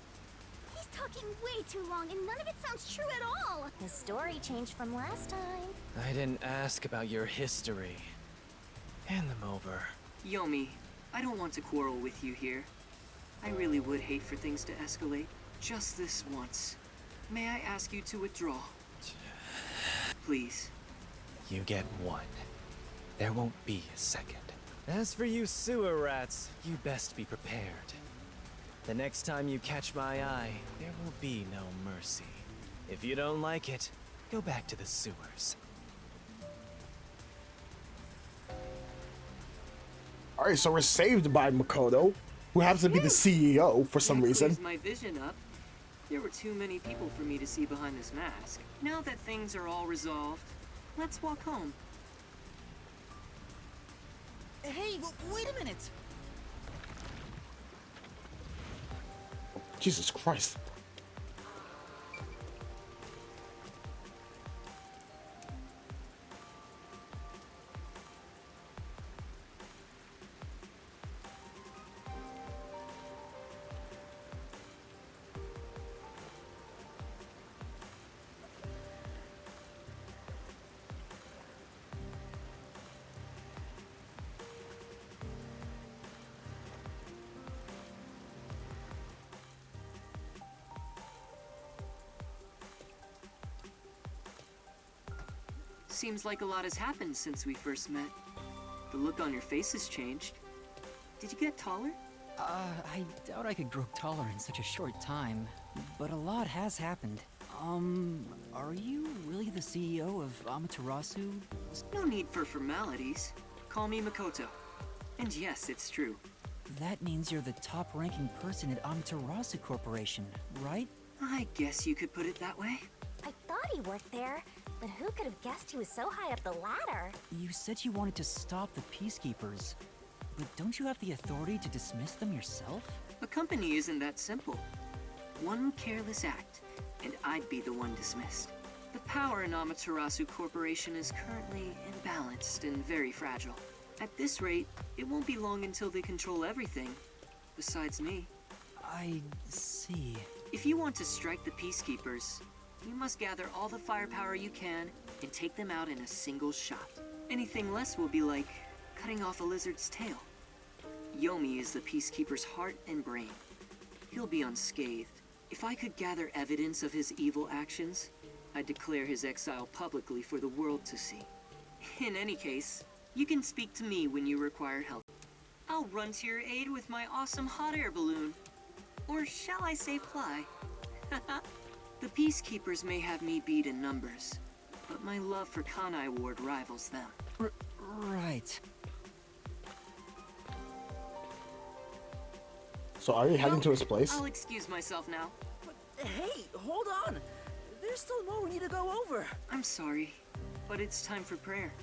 He's talking way too long, and none of it sounds true at all. The story changed from last time. I didn't ask about your history. Hand them over. Yomi, I don't want to quarrel with you here. I really would hate for things to escalate. Just this once. May I ask you to withdraw? Please. You get one. There won't be a second. As for you sewer rats, you best be prepared. The next time you catch my eye, there will be no mercy. If you don't like it, go back to the sewers. Alright, so we're saved by Makoto, who happens to be the CEO for some That reason. clears my vision up. There were too many people for me to see behind this mask. Now that things are all resolved, let's walk home. Hey, wait a minute! Jesus Christ. Seems like a lot has happened since we first met. The look on your face has changed. Did you get taller? I doubt I could grow taller in such a short time, but a lot has happened. Are you really the CEO of Amaterasu? No need for formalities. Call me Makoto. And yes, it's true. That means you're the top-ranking person at Amaterasu Corporation, right? I guess you could put it that way. I thought he worked there, but who could have guessed he was so high up the ladder? You said you wanted to stop the Peacekeepers, but don't you have the authority to dismiss them yourself? A company isn't that simple. One careless act, and I'd be the one dismissed. The power in Amaterasu Corporation is currently imbalanced and very fragile. At this rate, it won't be long until they control everything, besides me. I see. If you want to strike the Peacekeepers, you must gather all the firepower you can and take them out in a single shot. Anything less will be like cutting off a lizard's tail. Yomi is the Peacekeeper's heart and brain. He'll be unscathed. If I could gather evidence of his evil actions, I'd declare his exile publicly for the world to see. In any case, you can speak to me when you require help. I'll run to your aid with my awesome hot air balloon. Or shall I say fly? The Peacekeepers may have me beat in numbers, but my love for Kanai Ward rivals them. Right. So are you heading to his place? I'll excuse myself now. Hey, hold on! There's still more we need to go over. I'm sorry, but it's time for prayer.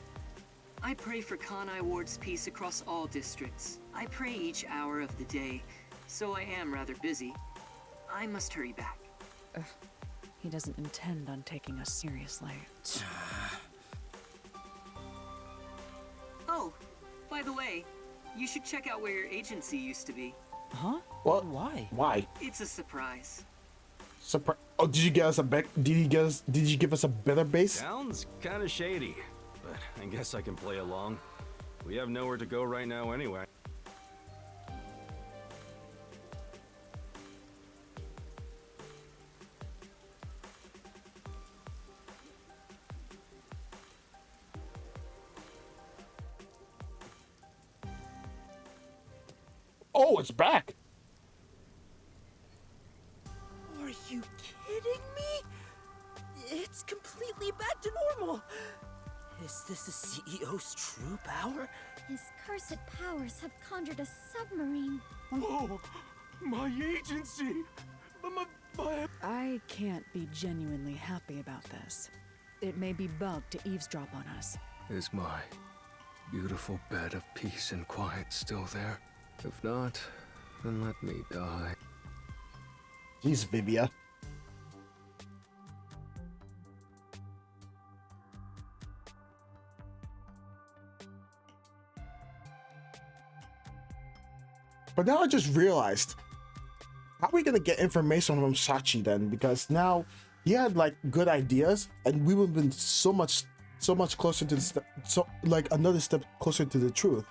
I pray for Kanai Ward's peace across all districts. I pray each hour of the day, so I am rather busy. I must hurry back. He doesn't intend on taking us seriously. Oh, by the way, You should check out where your agency used to be. Huh? What? Why? Why? It's a surprise. Surprise! Oh, did you get us a Did you give us a better base? Sounds kind of shady, but I guess I can play along. We have nowhere to go right now anyway. Oh, it's back. Are you kidding me? It's completely back to normal. Is this the CEO's true power? His cursed powers have conjured a submarine. Oh, my agency! My... I can't be genuinely happy about this. It may be bugged to eavesdrop on us. Is my beautiful bed of peace and quiet still there? If not, then let me die. Jeez, Vivia. But now I just realized, how are we gonna get information from Sachi then? Because now he had like good ideas, and we would have been so much closer to another step closer to the truth.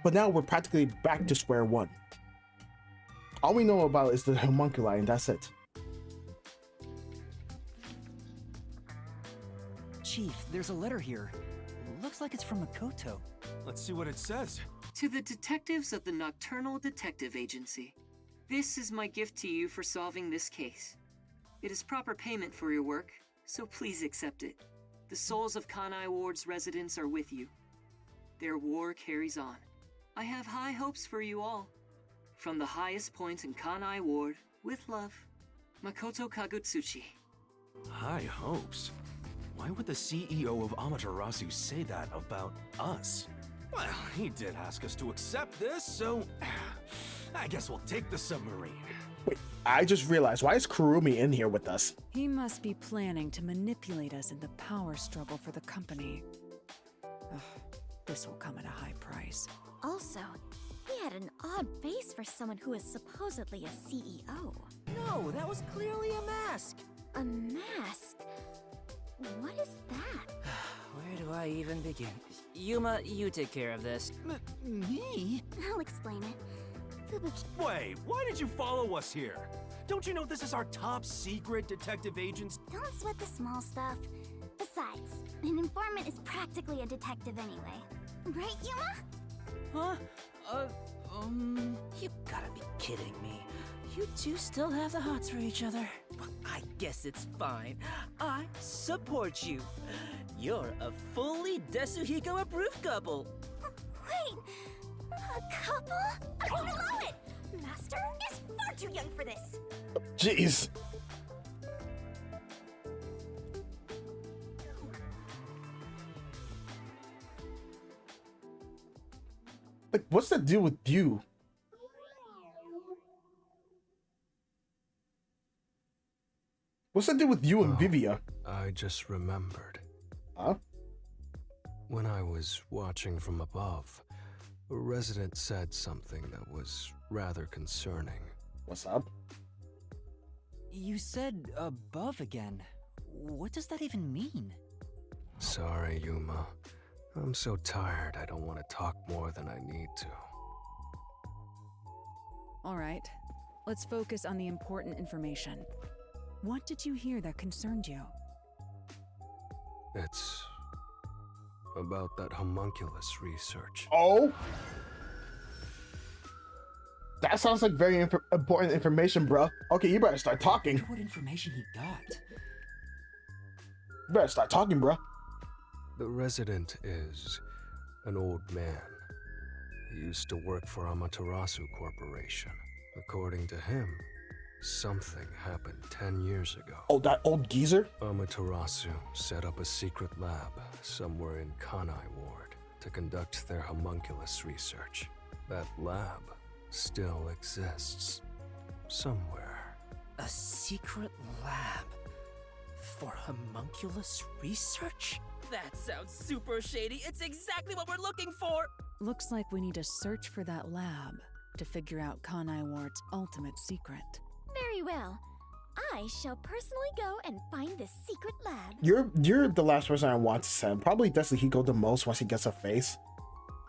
But now we're practically back to square one. All we know about is the homunculi, and that's it. Chief, there's a letter here. Looks like it's from Makoto. Let's see what it says. To the detectives of the Nocturnal Detective Agency, this is my gift to you for solving this case. It is proper payment for your work, so please accept it. The souls of Kanai Ward's residents are with you. Their war carries on. I have high hopes for you all. From the highest point in Kanai Ward, with love, Makoto Kagutsuchi. High hopes? Why would the CEO of Amaterasu say that about us? Well, he did ask us to accept this, so I guess we'll take the submarine. Wait, I just realized, why is Kurumi in here with us? He must be planning to manipulate us in the power struggle for the company. Ugh, this will come at a high price. Also, he had an odd face for someone who is supposedly a CEO. No, that was clearly a mask. A mask? What is that? Where do I even begin? Yuma, you take care of this. Me? I'll explain it. Fubuki. Wait, why did you follow us here? Don't you know this is our top secret detective agents? Don't sweat the small stuff. Besides, an informant is practically a detective anyway. Right, Yuma? Huh? You gotta be kidding me. You two still have the hots for each other. Well, I guess it's fine. I support you. You're a fully Desuhiko approved couple. Wait, a couple? I won't allow it! Master is far too young for this. Jeez. Like, what's the deal with you? What's the deal with you and Vivia? I just remembered. Huh? When I was watching from above, a resident said something that was rather concerning. What's up? You said above again. What does that even mean? Sorry, Yuma. I'm so tired I don't want to talk more than I need to. All right, let's focus on the important information. What did you hear that concerned you? It's about that homunculus research. Oh? That sounds like very important information, bruh. Okay, you better start talking. What information he got? You better start talking, bruh. The resident is an old man. He used to work for Amaterasu Corporation. According to him, something happened 10 years ago. Oh, that old geezer? Amaterasu set up a secret lab somewhere in Kanai Ward to conduct their homunculus research. That lab still exists somewhere. A secret lab? For homunculus research? That sounds super shady. It's exactly what we're looking for! Looks like we need to search for that lab to figure out Kanai Ward's ultimate secret. Very well. I shall personally go and find this secret lab. You're the last person I want to send. Probably does the Hiko the most once he gets a face.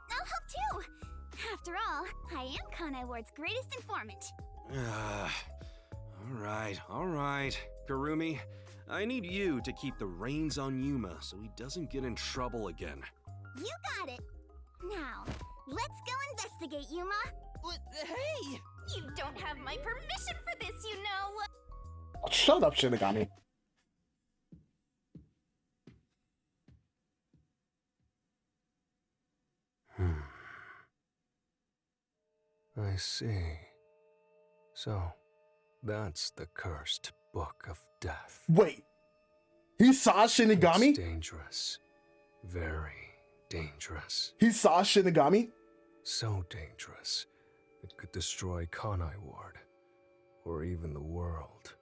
I'll help too. After all, I am Kanai Ward's greatest informant. All right. Karumi, I need you to keep the reins on Yuma so he doesn't get in trouble again. You got it. Now, let's go investigate, Yuma. Hey! You don't have my permission for this, you know. Shut up, Shinigami. I see. So, that's the cursed Book of Death. Wait. He saw Shinigami? It's dangerous. Very dangerous. He saw Shinigami? So dangerous, it could destroy Kanai Ward, or even the world.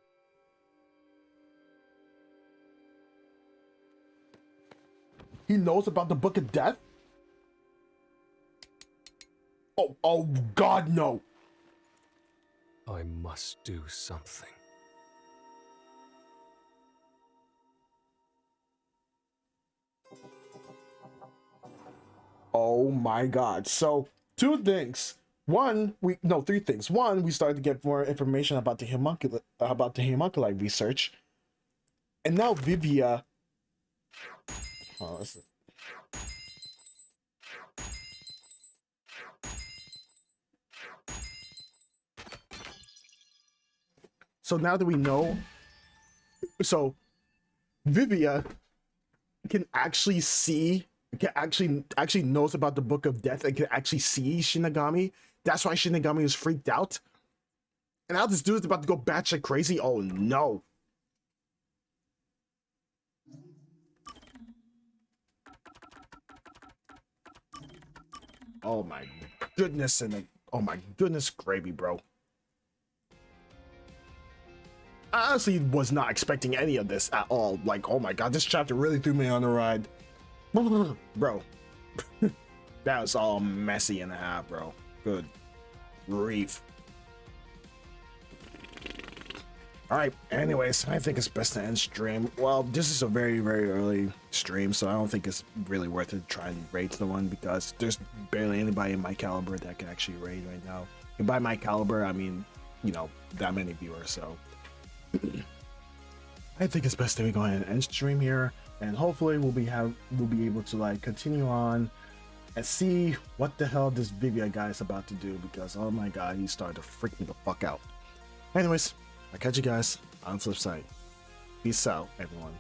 He knows about the Book of Death? Oh God, no. I must do something. Oh my God. So, three things. One, we started to get more information about the homunculi research. And now Vivia. Oh, that's it. So now that we know, so Vivia can actually see, actually knows about the Book of Death and can actually see Shinigami. That's why Shinigami was freaked out. And now this dude's about to go batshit crazy. Oh no. Oh my goodness, oh my goodness gravy, bro. I honestly was not expecting any of this at all. Like, oh my God, this chapter really threw me on the ride. Bro, that was all messy and a half, bro. Good grief. All right, anyways, I think it's best to end stream. Well, this is a very, very early stream, so I don't think it's really worth it to try and raid someone because there's barely anybody in my caliber that can actually raid right now. And by my caliber, I mean, you know, that many viewers, so. I think it's best that we go ahead and end stream here, and hopefully we'll be able to like continue on and see what the hell this Vivia guy is about to do because oh my God, he started to freak me the fuck out. Anyways, I'll catch you guys on the flip side. Peace out, everyone.